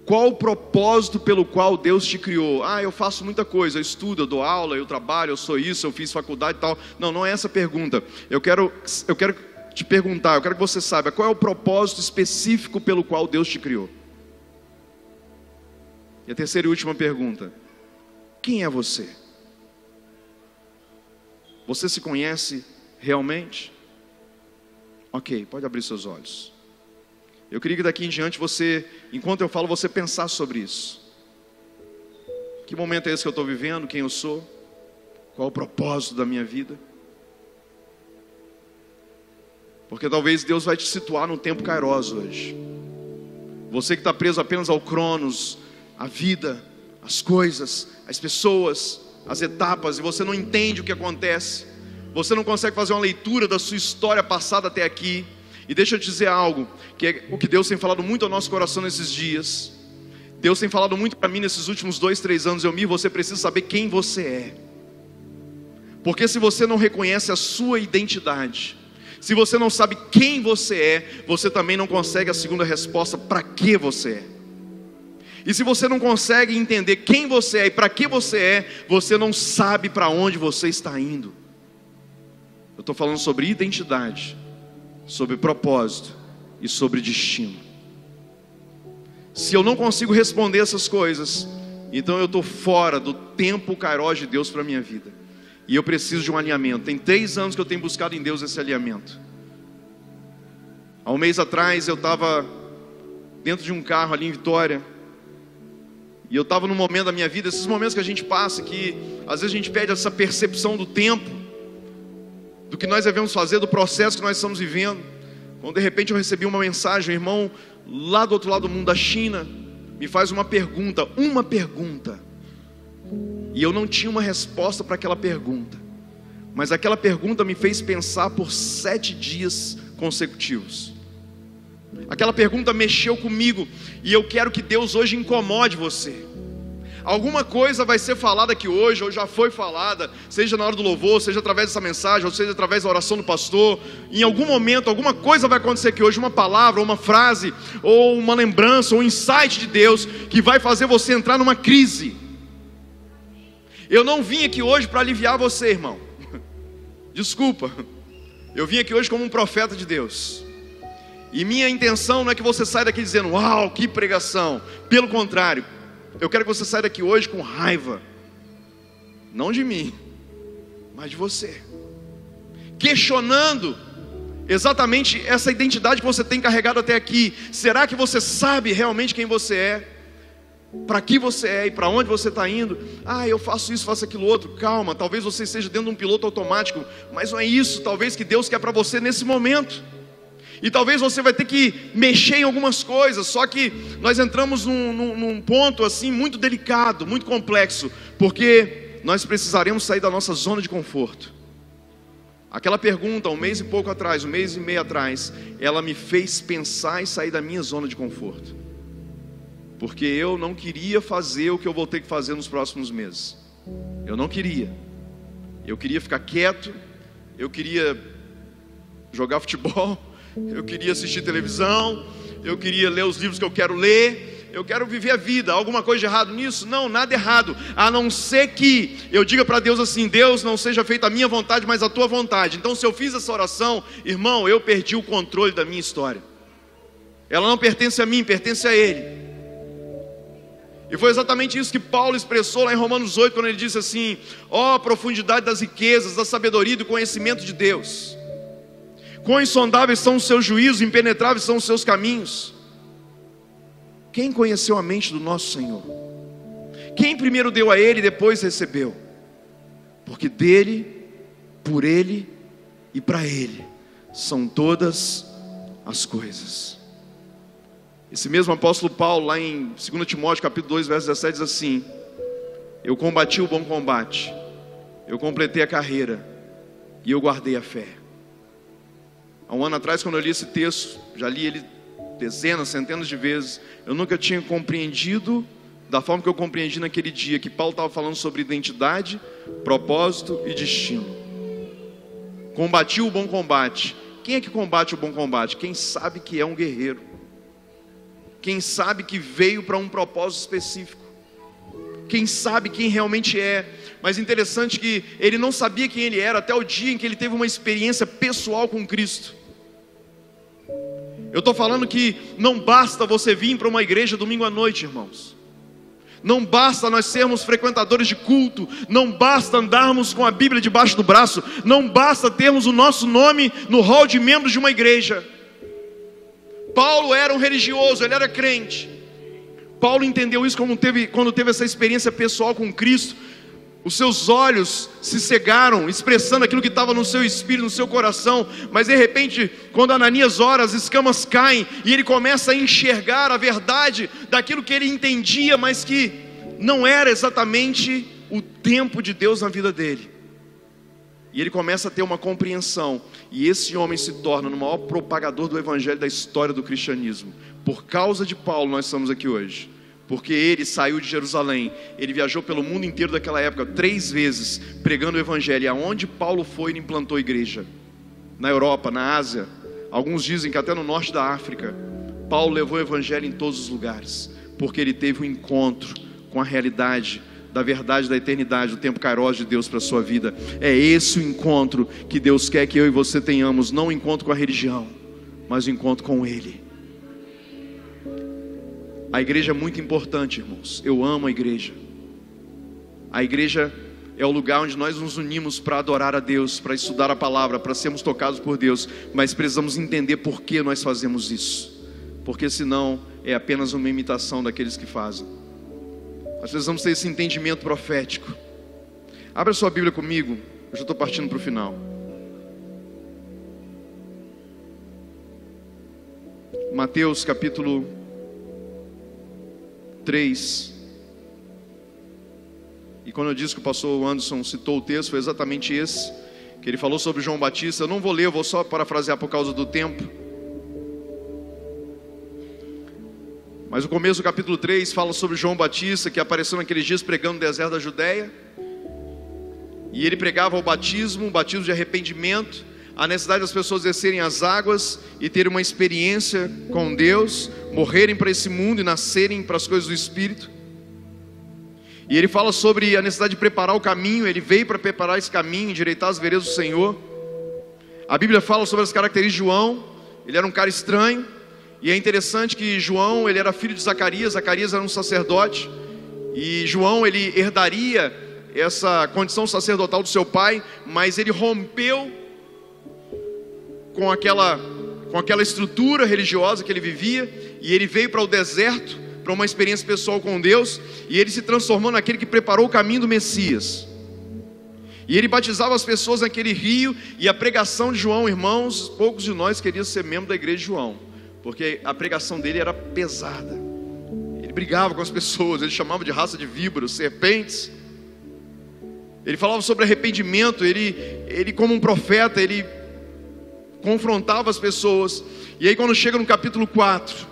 Qual o propósito pelo qual Deus te criou? Eu faço muita coisa, eu estudo, eu dou aula, eu trabalho, eu sou isso, eu fiz faculdade e tal. Não é essa a pergunta. Eu quero te perguntar, eu quero que você saiba qual é o propósito específico pelo qual Deus te criou. E a terceira e última pergunta: quem é você? Você se conhece realmente? Ok, pode abrir seus olhos. Eu queria que daqui em diante você, enquanto eu falo, você pensasse sobre isso. Que momento é esse que eu estou vivendo? Quem eu sou? Qual o propósito da minha vida? Porque talvez Deus vai te situar no tempo kairos hoje. Você que está preso apenas ao cronos, a vida, as coisas, as pessoas, as etapas, e você não entende o que acontece. Você não consegue fazer uma leitura da sua história passada até aqui. E deixa eu te dizer algo, que é o que Deus tem falado muito ao nosso coração nesses dias. Deus tem falado muito para mim nesses últimos 2, 3 anos. Você precisa saber quem você é. Porque se você não reconhece a sua identidade, se você não sabe quem você é, você também não consegue a segunda resposta, para que você é. E se você não consegue entender quem você é e para que você é, você não sabe para onde você está indo. Eu estou falando sobre identidade, sobre propósito e sobre destino. Se eu não consigo responder essas coisas, então eu estou fora do tempo kairos de Deus para a minha vida. E eu preciso de um alinhamento. Tem 3 anos que eu tenho buscado em Deus esse alinhamento. Há um mês atrás eu estava dentro de um carro ali em Vitória. E eu estava num momento da minha vida, esses momentos que a gente passa, que às vezes a gente perde essa percepção do tempo, do que nós devemos fazer, do processo que nós estamos vivendo. Quando de repente eu recebi uma mensagem, um irmão lá do outro lado do mundo, da China, me faz uma pergunta. E eu não tinha uma resposta para aquela pergunta, mas aquela pergunta me fez pensar por 7 dias consecutivos. Aquela pergunta mexeu comigo, e eu quero que Deus hoje incomode você. Alguma coisa vai ser falada aqui hoje, ou já foi falada, seja na hora do louvor, seja através dessa mensagem, ou seja através da oração do pastor. Em algum momento, alguma coisa vai acontecer aqui hoje, uma palavra, ou uma frase, ou uma lembrança, ou um insight de Deus, que vai fazer você entrar numa crise. Eu não vim aqui hoje para aliviar você, irmão. Desculpa. Eu vim aqui hoje como um profeta de Deus. E minha intenção não é que você saia daqui dizendo, uau, que pregação. Pelo contrário, eu quero que você saia daqui hoje com raiva. Não de mim, mas de você. Questionando exatamente essa identidade que você tem carregado até aqui. Será que você sabe realmente quem você é? Para que você é e para onde você está indo? Eu faço isso, faço aquilo outro. Calma, talvez você esteja dentro de um piloto automático, mas não é isso, talvez que Deus quer para você nesse momento. E talvez você vai ter que mexer em algumas coisas. Só que nós entramos num ponto assim muito delicado, muito complexo, porque nós precisaremos sair da nossa zona de conforto. Aquela pergunta, 1 mês e pouco atrás, 1 mês e meio atrás, ela me fez pensar e sair da minha zona de conforto. Porque eu não queria fazer o que eu vou ter que fazer nos próximos meses. Eu não queria. Eu queria ficar quieto. Eu queria jogar futebol. Eu queria assistir televisão. Eu queria ler os livros que eu quero ler. Eu quero viver a vida. Alguma coisa de errado nisso? Não, nada errado. A não ser que eu diga para Deus assim, Deus, não seja feita a minha vontade, mas a tua vontade. Então se eu fiz essa oração, irmão, eu perdi o controle da minha história. Ela não pertence a mim, pertence a Ele. E foi exatamente isso que Paulo expressou lá em Romanos 8, quando ele disse assim, ó profundidade das riquezas, da sabedoria e do conhecimento de Deus. Quão insondáveis são os seus juízos, impenetráveis são os seus caminhos. Quem conheceu a mente do nosso Senhor? Quem primeiro deu a Ele e depois recebeu? Porque dele, por Ele e para Ele são todas as coisas. Esse mesmo apóstolo Paulo, lá em 2 Timóteo capítulo 2, verso 17, diz assim, eu combati o bom combate, eu completei a carreira e eu guardei a fé. Há um ano atrás, quando eu li esse texto, já li ele dezenas, centenas de vezes, eu nunca tinha compreendido da forma que eu compreendi naquele dia, que Paulo estava falando sobre identidade, propósito e destino. Combati o bom combate. Quem é que combate o bom combate? Quem sabe que é um guerreiro. Quem sabe que veio para um propósito específico. Quem sabe quem realmente é. Mas interessante que ele não sabia quem ele era até o dia em que ele teve uma experiência pessoal com Cristo. Eu estou falando que não basta você vir para uma igreja domingo à noite, irmãos. Não basta nós sermos frequentadores de culto. Não basta andarmos com a Bíblia debaixo do braço. Não basta termos o nosso nome no hall de membros de uma igreja. Paulo era um religioso, ele era crente. Paulo entendeu isso quando teve essa experiência pessoal com Cristo. Os seus olhos se cegaram, expressando aquilo que estava no seu espírito, no seu coração. Mas de repente, quando Ananias ora, as escamas caem e ele começa a enxergar a verdade daquilo que ele entendia, mas que não era exatamente o tempo de Deus na vida dele. E ele começa a ter uma compreensão, e esse homem se torna o maior propagador do evangelho da história do cristianismo. Por causa de Paulo nós estamos aqui hoje, porque ele saiu de Jerusalém, ele viajou pelo mundo inteiro daquela época 3 vezes, pregando o evangelho. E aonde Paulo foi, ele implantou igreja. Na Europa, na Ásia, alguns dizem que até no norte da África. Paulo levou o evangelho em todos os lugares, porque ele teve um encontro com a realidade da verdade da eternidade, do tempo kairos de Deus para a sua vida. É esse o encontro que Deus quer que eu e você tenhamos, não o encontro com a religião, mas o encontro com Ele. A igreja é muito importante, irmãos. Eu amo a igreja. A igreja é o lugar onde nós nos unimos para adorar a Deus, para estudar a palavra, para sermos tocados por Deus. Mas precisamos entender por que nós fazemos isso, porque senão é apenas uma imitação daqueles que fazem. Nós precisamos ter esse entendimento profético. Abra sua Bíblia comigo, eu já estou partindo para o final. Mateus capítulo 3. E quando eu disse que o pastor Anderson citou o texto, foi exatamente esse, que ele falou sobre João Batista. Eu não vou ler, eu vou só parafrasear por causa do tempo. Mas o começo do capítulo 3 fala sobre João Batista, que apareceu naqueles dias pregando no deserto da Judéia. E ele pregava o batismo de arrependimento, a necessidade das pessoas descerem as águas e terem uma experiência com Deus, morrerem para esse mundo e nascerem para as coisas do Espírito. E ele fala sobre a necessidade de preparar o caminho. Ele veio para preparar esse caminho, endireitar as veredas do Senhor. A Bíblia fala sobre as características de João. Ele era um cara estranho. E é interessante que João, ele era filho de Zacarias. Zacarias era um sacerdote. E João, ele herdaria essa condição sacerdotal do seu pai. Mas ele rompeu com aquela estrutura religiosa que ele vivia. E ele veio para o deserto, para uma experiência pessoal com Deus. E ele se transformou naquele que preparou o caminho do Messias. E ele batizava as pessoas naquele rio. E a pregação de João, irmãos, poucos de nós queriam ser membro da igreja de João, porque a pregação dele era pesada. Ele brigava com as pessoas, ele chamava de raça de víboras, serpentes. Ele falava sobre arrependimento. Ele como um profeta, ele confrontava as pessoas. E aí quando chega no capítulo 4,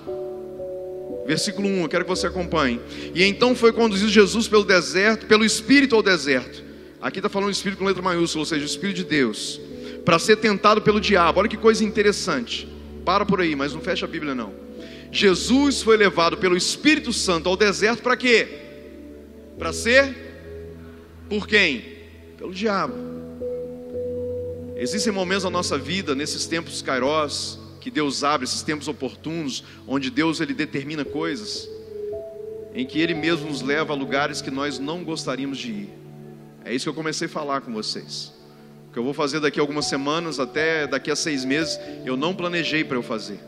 versículo 1, eu quero que você acompanhe. E então foi conduzido Jesus pelo deserto, pelo Espírito ao deserto. Aqui está falando Espírito com letra maiúscula, ou seja, o Espírito de Deus, para ser tentado pelo diabo. Olha que coisa interessante. Para por aí, mas não fecha a Bíblia não. Jesus foi levado pelo Espírito Santo ao deserto para quê? Para ser por quem? Pelo diabo. Existem momentos na nossa vida, nesses tempos kairos, que Deus abre, esses tempos oportunos, onde Deus ele determina coisas, em que Ele mesmo nos leva a lugares que nós não gostaríamos de ir. É isso que eu comecei a falar com vocês. O que eu vou fazer daqui a algumas semanas, até daqui a 6 meses, eu não planejei para eu fazer.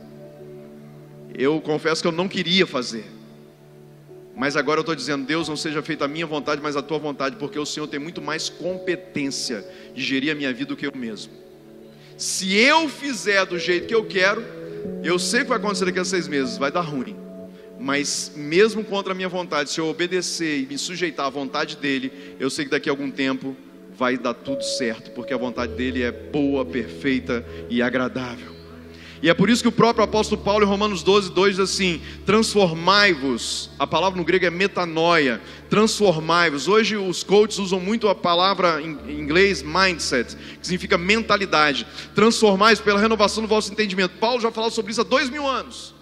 Eu confesso que eu não queria fazer. Mas agora eu estou dizendo: Deus, não seja feita a minha vontade, mas a tua vontade, porque o Senhor tem muito mais competência de gerir a minha vida do que eu mesmo. Se eu fizer do jeito que eu quero, eu sei que vai acontecer daqui a 6 meses, vai dar ruim. Mas mesmo contra a minha vontade, se eu obedecer e me sujeitar à vontade dEle, eu sei que daqui a algum tempo vai dar tudo certo, porque a vontade dEle é boa, perfeita e agradável. E é por isso que o próprio apóstolo Paulo, em Romanos 12:2 diz assim: transformai-vos. A palavra no grego é metanoia. Transformai-vos. Hoje os coaches usam muito a palavra em inglês mindset, que significa mentalidade. Transformai-vos pela renovação do vosso entendimento. Paulo já falou sobre isso há 2000 anos.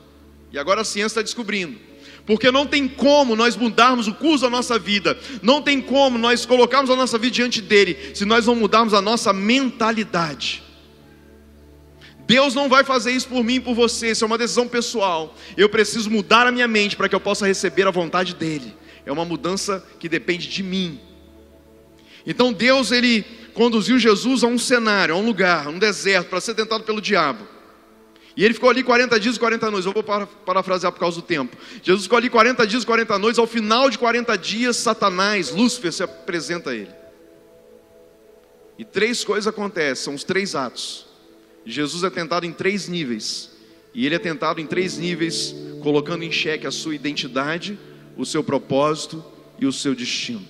E agora a ciência está descobrindo. Porque não tem como nós mudarmos o curso da nossa vida, não tem como nós colocarmos a nossa vida diante dele, se nós não mudarmos a nossa mentalidade. Deus não vai fazer isso por mim e por você, isso é uma decisão pessoal. Eu preciso mudar a minha mente para que eu possa receber a vontade dele. É uma mudança que depende de mim. Então Deus, ele conduziu Jesus a um cenário, a um lugar, um deserto, para ser tentado pelo diabo. E ele ficou ali 40 dias e 40 noites. Eu vou parafrasear por causa do tempo. Jesus ficou ali 40 dias e 40 noites. Ao final de 40 dias, Satanás, Lúcifer, se apresenta a ele. E 3 coisas acontecem, são os 3 atos. Jesus é tentado em 3 níveis. E ele é tentado em 3 níveis, colocando em xeque a sua identidade, o seu propósito e o seu destino.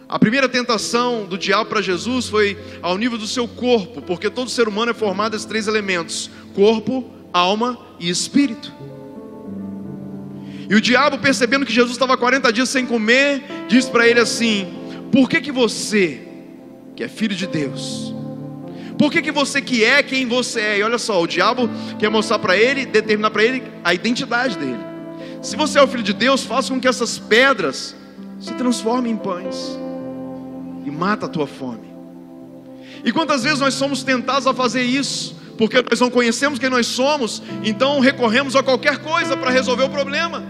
A primeira tentação do diabo para Jesus foi ao nível do seu corpo, porque todo ser humano é formado desses 3 elementos: corpo, alma e espírito. E o diabo, percebendo que Jesus estava 40 dias sem comer, disse para ele assim: por que você, que é filho de Deus, por que você que é quem você é? E olha só, o diabo quer mostrar para ele, determinar para ele a identidade dele. Se você é o filho de Deus, faça com que essas pedras se transformem em pães e mata a tua fome. E quantas vezes nós somos tentados a fazer isso, porque nós não conhecemos quem nós somos, então recorremos a qualquer coisa para resolver o problema.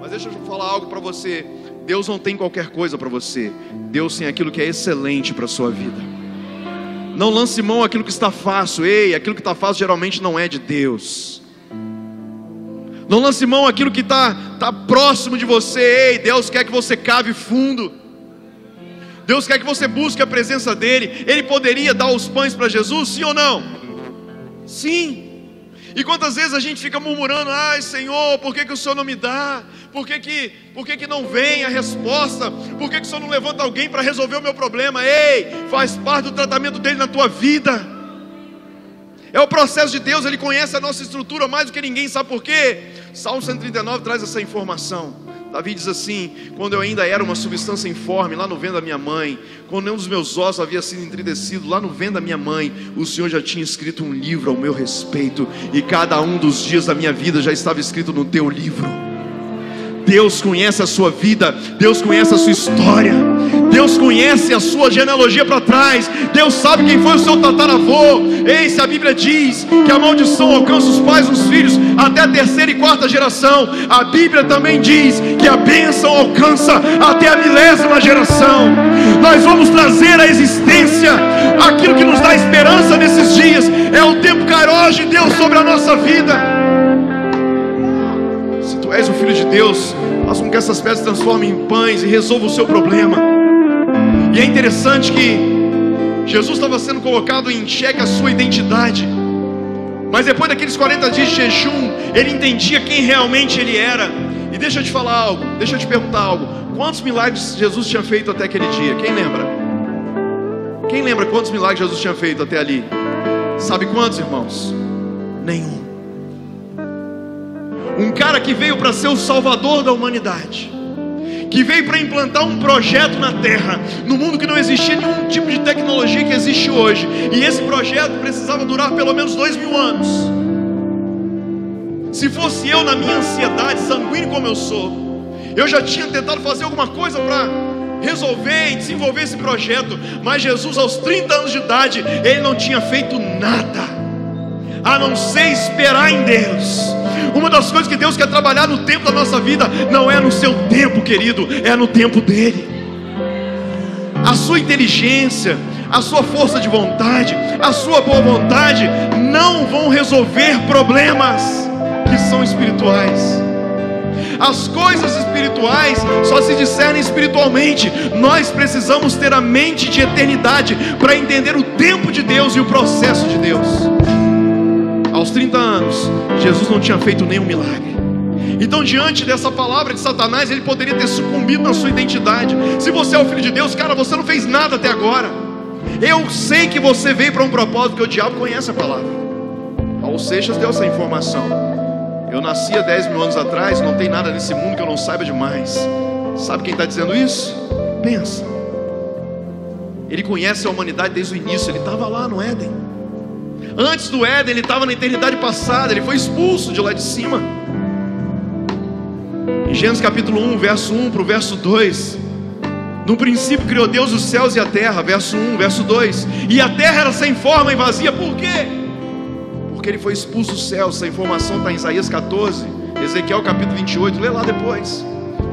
Mas deixa eu falar algo para você: Deus não tem qualquer coisa para você. Deus tem aquilo que é excelente para a sua vida. Não lance mão aquilo que está fácil. Ei, aquilo que está fácil geralmente não é de Deus. Não lance mão aquilo que está próximo de você. Ei, Deus quer que você cave fundo. Deus quer que você busque a presença dEle. Ele poderia dar os pães para Jesus, sim ou não? Sim. E quantas vezes a gente fica murmurando: ai Senhor, por que o Senhor não me dá? Por que não vem a resposta? Por que o Senhor não levanta alguém para resolver o meu problema? Ei, faz parte do tratamento dEle na tua vida. É o processo de Deus. Ele conhece a nossa estrutura mais do que ninguém. Sabe por quê? Salmo 139 traz essa informação. Davi diz assim: quando eu ainda era uma substância informe, lá no ventre da minha mãe, quando nenhum dos meus ossos havia sido entridecido, lá no ventre da minha mãe, o Senhor já tinha escrito um livro ao meu respeito, e cada um dos dias da minha vida já estava escrito no teu livro. Deus conhece a sua vida, Deus conhece a sua história, Deus conhece a sua genealogia para trás. Deus sabe quem foi o seu tataravô. Ei, se a Bíblia diz que a maldição alcança os pais e os filhos até a 3ª e 4ª geração, a Bíblia também diz que a bênção alcança até a 1000ª geração. Nós vamos trazer à existência aquilo que nos dá esperança nesses dias. É o tempo kairos de Deus sobre a nossa vida. Se tu és o Filho de Deus, faça com que essas pedras se transformem em pães e resolva o seu problema. E é interessante que Jesus estava sendo colocado em xeque a sua identidade, mas depois daqueles 40 dias de jejum, ele entendia quem realmente ele era. E deixa eu te falar algo, deixa eu te perguntar algo: quantos milagres Jesus tinha feito até aquele dia? Quem lembra? Quem lembra quantos milagres Jesus tinha feito até ali? Sabe quantos, irmãos? Nenhum. Um cara que veio para ser o salvador da humanidade, que veio para implantar um projeto na terra, no mundo que não existia nenhum tipo de tecnologia que existe hoje, e esse projeto precisava durar pelo menos 2000 anos. Se fosse eu, na minha ansiedade, sanguíneo como eu sou, eu já tinha tentado fazer alguma coisa para resolver e desenvolver esse projeto. Mas Jesus, aos 30 anos de idade, ele não tinha feito nada, a não ser esperar em Deus. Uma das coisas que Deus quer trabalhar no tempo da nossa vida não é no seu tempo, querido, é no tempo dele. A sua inteligência, a sua força de vontade, a sua boa vontade não vão resolver problemas que são espirituais. As coisas espirituais só se discernem espiritualmente. Nós precisamos ter a mente de eternidade para entender o tempo de Deus e o processo de Deus. Aos 30 anos, Jesus não tinha feito nenhum milagre. Então, diante dessa palavra de Satanás, ele poderia ter sucumbido na sua identidade. Se você é o Filho de Deus, cara, você não fez nada até agora. Eu sei que você veio para um propósito, porque o diabo conhece a palavra. Paulo Seixas deu essa informação: eu nasci há 10 mil anos atrás, não tem nada nesse mundo que eu não saiba demais. Sabe quem está dizendo isso? Pensa. Ele conhece a humanidade desde o início. Ele estava lá no Éden. Antes do Éden, ele estava na eternidade passada. Ele foi expulso de lá de cima. Em Gênesis capítulo 1, verso 1 para o verso 2: no princípio criou Deus os céus e a terra. Verso 1, verso 2: e a terra era sem forma e vazia. Por quê? Porque ele foi expulso dos céus. Essa informação está em Isaías 14, Ezequiel capítulo 28, lê lá depois.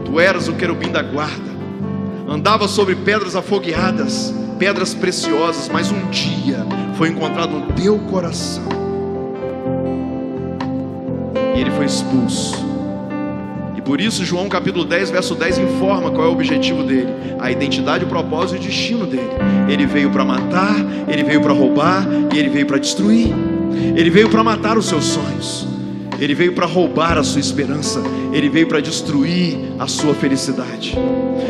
Tu eras o querubim da guarda, andava sobre pedras afogueadas, pedras preciosas, mas um dia foi encontrado no teu coração e ele foi expulso. E por isso João capítulo 10, verso 10 informa qual é o objetivo dele, a identidade, o propósito e o destino dele. Ele veio para matar, ele veio para roubar e ele veio para destruir. Ele veio para matar os seus sonhos, ele veio para roubar a sua esperança, ele veio para destruir a sua felicidade.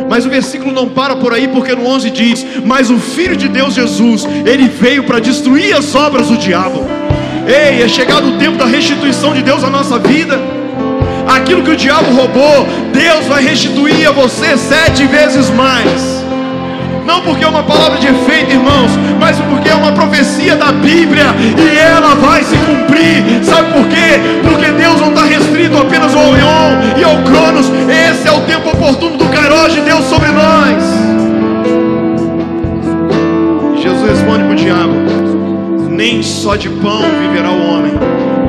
Mas o versículo não para por aí, porque no 11 diz: mas o Filho de Deus Jesus, ele veio para destruir as obras do diabo. Ei, é chegado o tempo da restituição de Deus à nossa vida. Aquilo que o diabo roubou, Deus vai restituir a você 7 vezes mais. Não porque é uma palavra de efeito, irmãos, mas porque é uma profecia da Bíblia e ela vai se cumprir. Sabe por quê? Porque Deus não está restrito apenas ao Orion e ao Cronos. Esse é o tempo oportuno do Kairos de Deus sobre nós. E Jesus responde para o diabo: nem só de pão viverá o homem,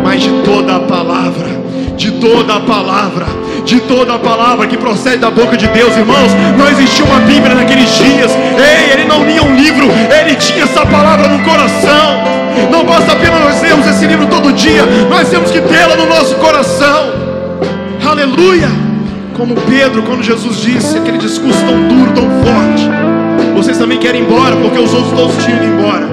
mas de toda a palavra. De toda a palavra, de toda a palavra que procede da boca de Deus. Irmãos, não existia uma Bíblia naqueles dias. Ei, ele não lia um livro, ele tinha essa palavra no coração. Não basta apenas nós lermos esse livro todo dia, nós temos que tê-la no nosso coração. Aleluia! Como Pedro, quando Jesus disse aquele discurso tão duro, tão forte: vocês também querem ir embora, porque os outros todos tinham ido embora.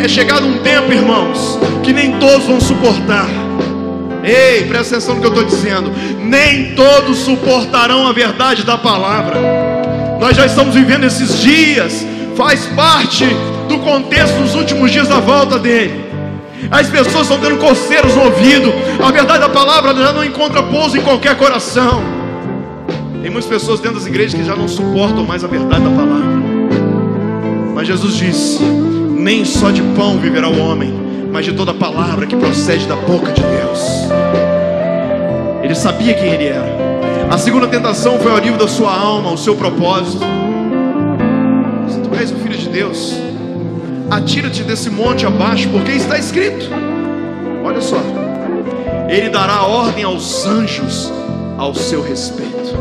É chegado um tempo, irmãos, que nem todos vão suportar. Ei, presta atenção no que eu estou dizendo. Nem todos suportarão a verdade da palavra. Nós já estamos vivendo esses dias, faz parte do contexto dos últimos dias da volta dele. As pessoas estão tendo coceiros no ouvido. A verdade da palavra já não encontra pouso em qualquer coração. Tem muitas pessoas dentro das igrejas que já não suportam mais a verdade da palavra. Mas Jesus disse: nem só de pão viverá o homem, mas de toda palavra que procede da boca de Deus. Ele sabia quem ele era. A segunda tentação foi ao nível da sua alma, o seu propósito. Se tu és o Filho de Deus, atira-te desse monte abaixo, porque está escrito. Olha só: ele dará ordem aos anjos ao seu respeito.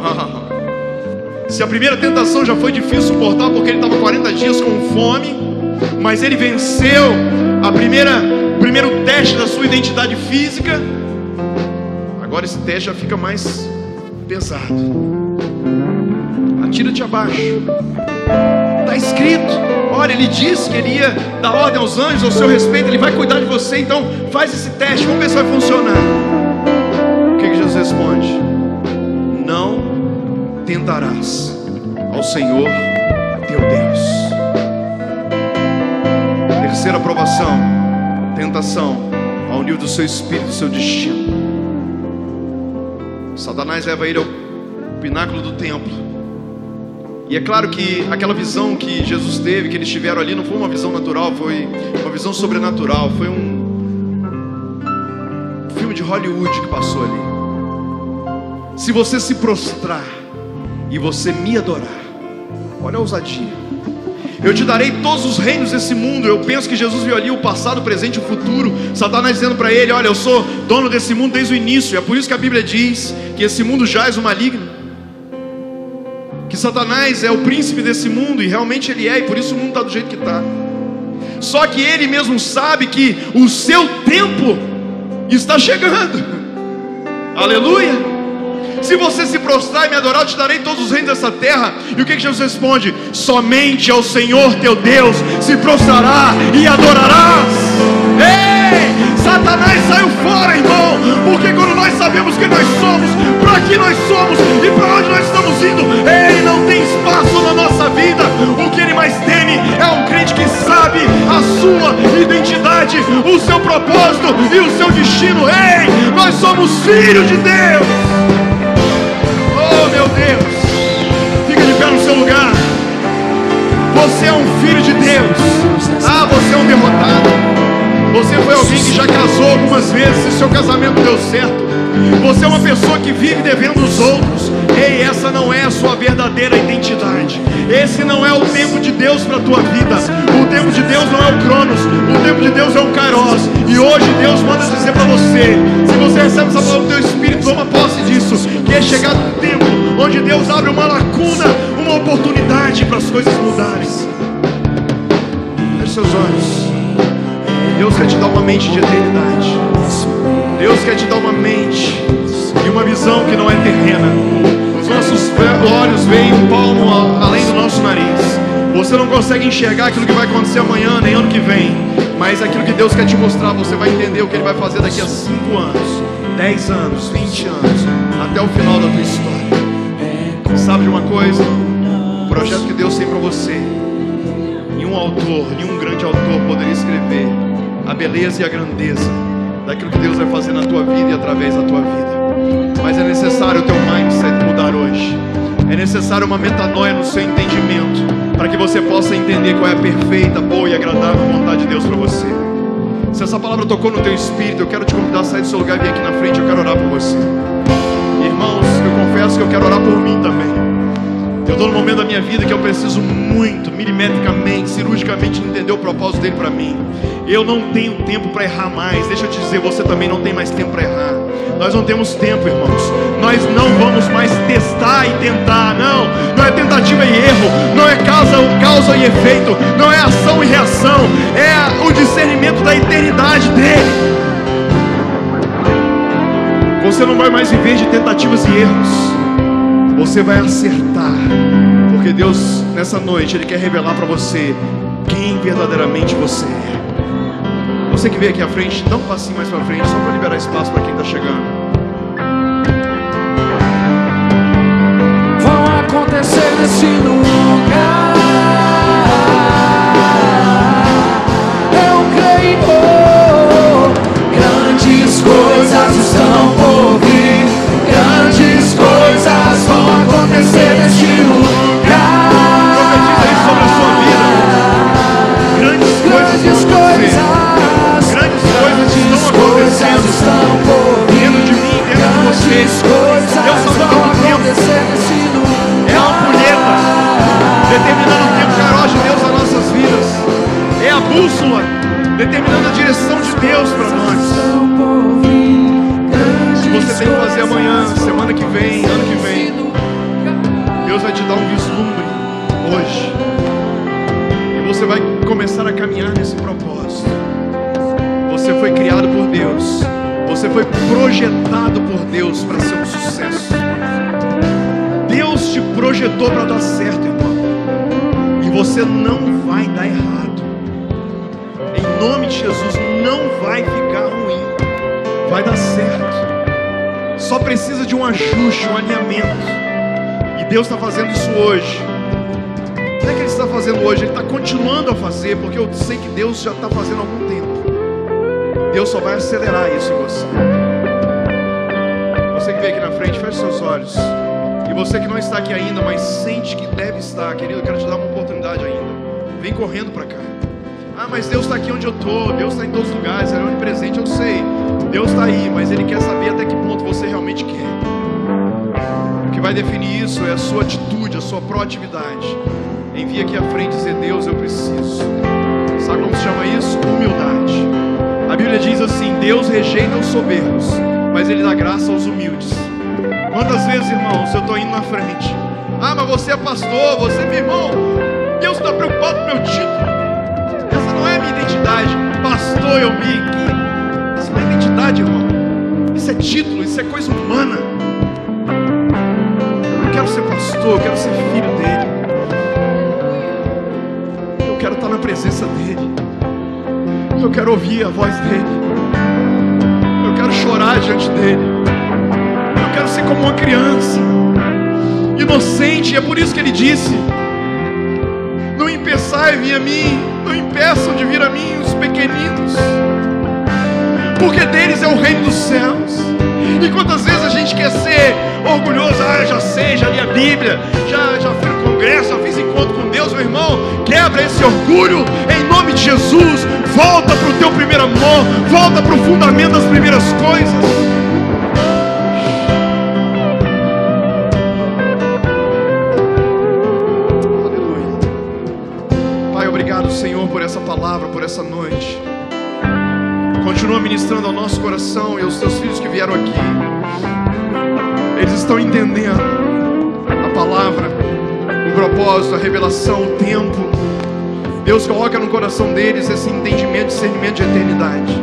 Uau. Se a primeira tentação já foi difícil suportar, porque ele estava 40 dias com fome, mas ele venceu o primeiro teste da sua identidade física. Agora esse teste já fica mais pesado. Atira-te abaixo. Está escrito. Olha, ele disse que ele ia dar ordem aos anjos ao seu respeito. Ele vai cuidar de você. Então faz esse teste, vamos ver se vai funcionar. O que Jesus responde? Não tentarás ao Senhor teu Deus. Terceira aprovação, tentação ao nível do seu espírito, do seu destino. Satanás leva ele ao pináculo do templo. E é claro que aquela visão que Jesus teve, que eles tiveram ali, não foi uma visão natural, foi uma visão sobrenatural. Foi um filme de Hollywood que passou ali. Se você se prostrar e você me adorar, olha a ousadia, eu te darei todos os reinos desse mundo. Eu penso que Jesus viu ali o passado, o presente e o futuro. Satanás dizendo para ele: olha, eu sou dono desse mundo desde o início. É por isso que a Bíblia diz que esse mundo jaz o maligno, que Satanás é o príncipe desse mundo. E realmente ele é, e por isso o mundo está do jeito que está. Só que ele mesmo sabe que o seu tempo está chegando. Aleluia. Se você se prostrar e me adorar, eu te darei todos os reinos dessa terra. E o que Jesus responde? Somente ao Senhor teu Deus se prostrará e adorarás. Ei, Satanás saiu fora, irmão. Porque quando nós sabemos quem nós somos, para que nós somos e para onde nós estamos indo, ei, não tem espaço na nossa vida. O que ele mais teme é um crente que sabe a sua identidade, o seu propósito e o seu destino. Ei, nós somos filhos de Deus. Oh, meu Deus, fica de pé no seu lugar. Você é um filho de Deus. Ah, você é um derrotado. Você foi alguém que já casou algumas vezes e seu casamento deu certo. Você é uma pessoa que vive devendo os outros. Ei, essa não é a sua verdadeira identidade. Esse não é o tempo de Deus para a tua vida. O tempo de Deus não é o Cronos. O tempo de Deus é o Kairos. E hoje Deus manda dizer para você, se você recebe essa palavra do teu espírito, toma posse disso, que é chegado um tempo onde Deus abre uma lacuna, uma oportunidade para as coisas mudarem. Feche seus olhos. Deus quer te dar uma mente de eternidade. Deus quer te dar uma mente e uma visão que não é terrena. Os nossos olhos veem um palmo além do nosso nariz. Você não consegue enxergar aquilo que vai acontecer amanhã, nem ano que vem. Mas aquilo que Deus quer te mostrar, você vai entender o que Ele vai fazer daqui a 5 anos, 10 anos, 20 anos, até o final da tua história. Sabe de uma coisa? O projeto que Deus tem para você, nenhum autor, nenhum grande autor poderia escrever a beleza e a grandeza daquilo que Deus vai fazer na tua vida e através da tua vida. Mas é necessário o teu mindset mudar hoje. É necessário uma metanoia no seu entendimento, para que você possa entender qual é a perfeita, boa e agradável vontade de Deus para você. Se essa palavra tocou no teu espírito, eu quero te convidar a sair do seu lugar e vir aqui na frente. Eu quero orar por você. Irmãos, eu confesso que eu quero orar por mim também. Eu estou num momento da minha vida que eu preciso muito, milimetricamente, cirurgicamente, entender o propósito dele para mim. Eu não tenho tempo para errar mais. Deixa eu te dizer, você também não tem mais tempo para errar. Nós não temos tempo, irmãos. Nós não vamos mais testar e tentar. Não é tentativa e erro. Não é causa e efeito. Não é ação e reação. É o discernimento da eternidade dele. Você não vai mais viver de tentativas e erros. Você vai acertar. Porque Deus, nessa noite, Ele quer revelar para você quem verdadeiramente você é. Você que veio aqui à frente, dá um passinho mais para frente, só para liberar espaço para quem está chegando. Vão acontecer nesse lugar. Eu creio, grandes coisas estão por vir. Grandes coisas vão acontecer neste lugar. Profetiza isso sobre a sua vida. Grandes coisas vão acontecer. Estão por vir. Dentro de mim, dentro de você. Deus está dando tempo. É a ampulheta determinando o tempo feroz de Deus nas nossas vidas. É a bússola determinando a direção de Deus para nós. O que você tem que fazer amanhã, semana que vem, ano que vem, Deus vai te dar um vislumbre hoje. E você vai começar a caminhar nesse propósito. Você foi criado por Deus. Você foi projetado por Deus para ser um sucesso. Deus te projetou para dar certo, irmão. E você não vai dar errado. Em nome de Jesus, não vai ficar ruim. Vai dar certo. Só precisa de um ajuste, um alinhamento. E Deus está fazendo isso hoje. Não é que Ele está fazendo hoje, Ele está continuando a fazer, porque eu sei que Deus já está fazendo há algum tempo. Deus só vai acelerar isso em você. Você que veio aqui na frente, feche seus olhos. E você que não está aqui ainda, mas sente que deve estar, querido, eu quero te dar uma oportunidade ainda. Vem correndo para cá. Ah, mas Deus está aqui onde eu estou. Deus está em todos os lugares, Ele é onipresente, eu sei. Deus está aí, mas Ele quer saber até que ponto você realmente quer. O que vai definir isso é a sua atitude, a sua proatividade. Envia aqui à frente e dizer: Deus, eu preciso. Sabe como se chama isso? Humildade. A Bíblia diz assim: Deus rejeita os soberbos, mas Ele dá graça aos humildes. Quantas vezes, irmãos, eu estou indo na frente. Ah, mas você é pastor, você é meu irmão. Deus está preocupado com o meu título. Essa não é a minha identidade. Pastor, isso não é identidade, irmão. Isso é título, isso é coisa humana. Eu quero ser pastor, eu quero ser filho dele. Eu quero estar na presença dele. Eu quero ouvir a voz dele. Eu quero chorar diante dele. Eu quero ser como uma criança, inocente. É por isso que ele disse: não impeçai vir a mim, não impeçam de vir a mim os pequeninos, porque deles é o reino dos céus. E quantas vezes a gente quer ser orgulhoso? Ah, eu já sei, já li a Bíblia, já fui no congresso, já fiz encontro com Deus. Meu irmão, quebra esse orgulho em nome de Jesus. Volta para o teu primeiro amor, volta para o fundamento das primeiras coisas. Aleluia. Pai, obrigado, Senhor, por essa palavra, por essa noite. Continua ministrando ao nosso coração e aos teus filhos que vieram aqui. Eles estão entendendo a palavra, o propósito, a revelação, o tempo. Deus, coloca no coração deles esse entendimento, discernimento de eternidade.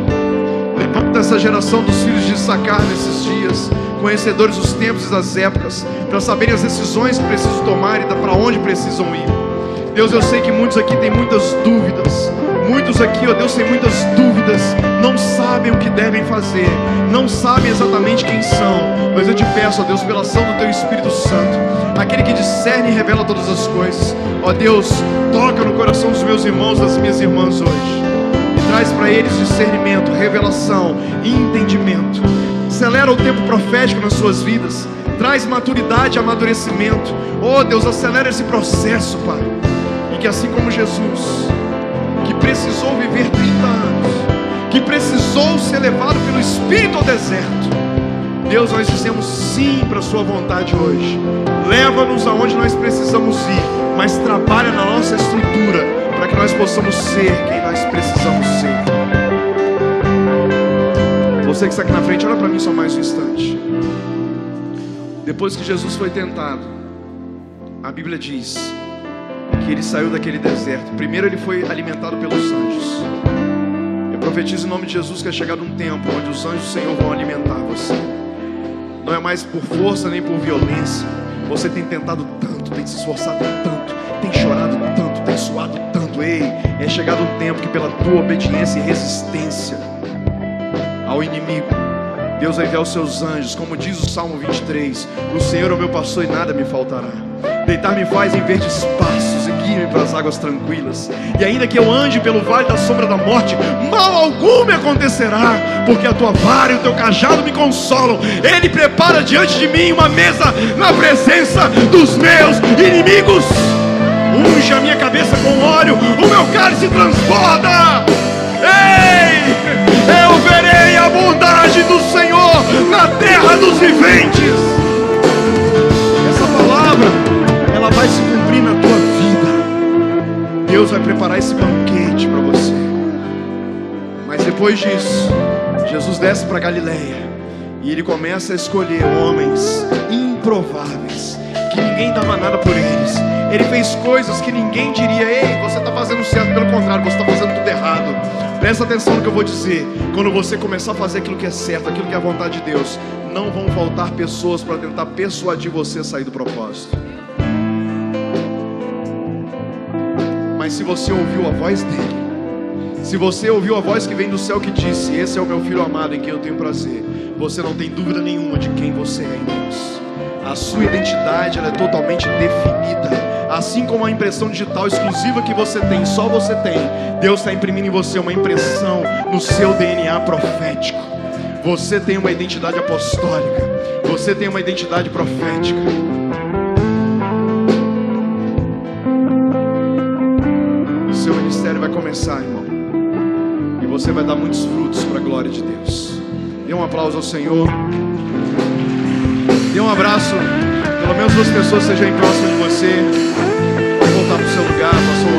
Levanta essa geração dos filhos de Issacar nesses dias, conhecedores dos tempos e das épocas, para saberem as decisões que precisam tomar e para onde precisam ir. Deus, eu sei que muitos aqui têm muitas dúvidas. Muitos aqui, ó Deus, têm muitas dúvidas, não sabem o que devem fazer, não sabem exatamente quem são, mas eu te peço, ó Deus, pela ação do Teu Espírito Santo, aquele que discerne e revela todas as coisas, ó Deus, toca no coração dos meus irmãos, das minhas irmãs hoje, e traz para eles discernimento, revelação e entendimento. Acelera o tempo profético nas suas vidas, traz maturidade e amadurecimento. Oh Deus, acelera esse processo, Pai, e que assim como Jesus, que precisou viver 30 anos, que precisou ser levado pelo Espírito ao deserto, Deus, nós dizemos sim para a sua vontade hoje. Leva-nos aonde nós precisamos ir, mas trabalha na nossa estrutura para que nós possamos ser quem nós precisamos ser. Você que está aqui na frente, olha para mim só mais um instante. Depois que Jesus foi tentado, a Bíblia diz que ele saiu daquele deserto. Primeiro ele foi alimentado pelos anjos. Eu profetizo em nome de Jesus que é chegado um tempo onde os anjos do Senhor vão alimentar você. Não é mais por força nem por violência. Você tem tentado tanto, tem se esforçado tanto, tem chorado tanto, tem suado tanto. Ei, é chegado um tempo que pela tua obediência e resistência ao inimigo, Deus vai enviar os seus anjos, como diz o Salmo 23: o Senhor é o meu pastor e nada me faltará. Deitar-me faz em verdes pastos e guia-me para as águas tranquilas. E ainda que eu ande pelo vale da sombra da morte, mal algum me acontecerá, porque a tua vara e o teu cajado me consolam. Ele prepara diante de mim uma mesa na presença dos meus inimigos. Unge a minha cabeça com óleo, o meu cálice transborda. Ei, eu verei a bondade do Senhor na terra dos viventes. Essa palavra, ela vai se cumprir na tua vida. Deus vai preparar esse banquete para você. Mas depois disso, Jesus desce para Galileia e ele começa a escolher homens improváveis, que ninguém dava nada por eles. Ele fez coisas que ninguém diria: ei, você está fazendo certo. Pelo contrário, você está fazendo tudo errado. Presta atenção no que eu vou dizer. Quando você começar a fazer aquilo que é certo, aquilo que é a vontade de Deus, não vão faltar pessoas para tentar persuadir você a sair do propósito. Mas se você ouviu a voz dele, se você ouviu a voz que vem do céu que disse: esse é o meu filho amado em quem eu tenho prazer, você não tem dúvida nenhuma de quem você é em Deus. A sua identidade, ela é totalmente definida. Assim como a impressão digital exclusiva que você tem, só você tem, Deus está imprimindo em você uma impressão no seu DNA profético. Você tem uma identidade apostólica, você tem uma identidade profética. O seu ministério vai começar, irmão, e você vai dar muitos frutos para a glória de Deus. Dê um aplauso ao Senhor. Dê um abraço, pelo menos duas pessoas sejam próximas de você. Vai voltar para o seu lugar, passou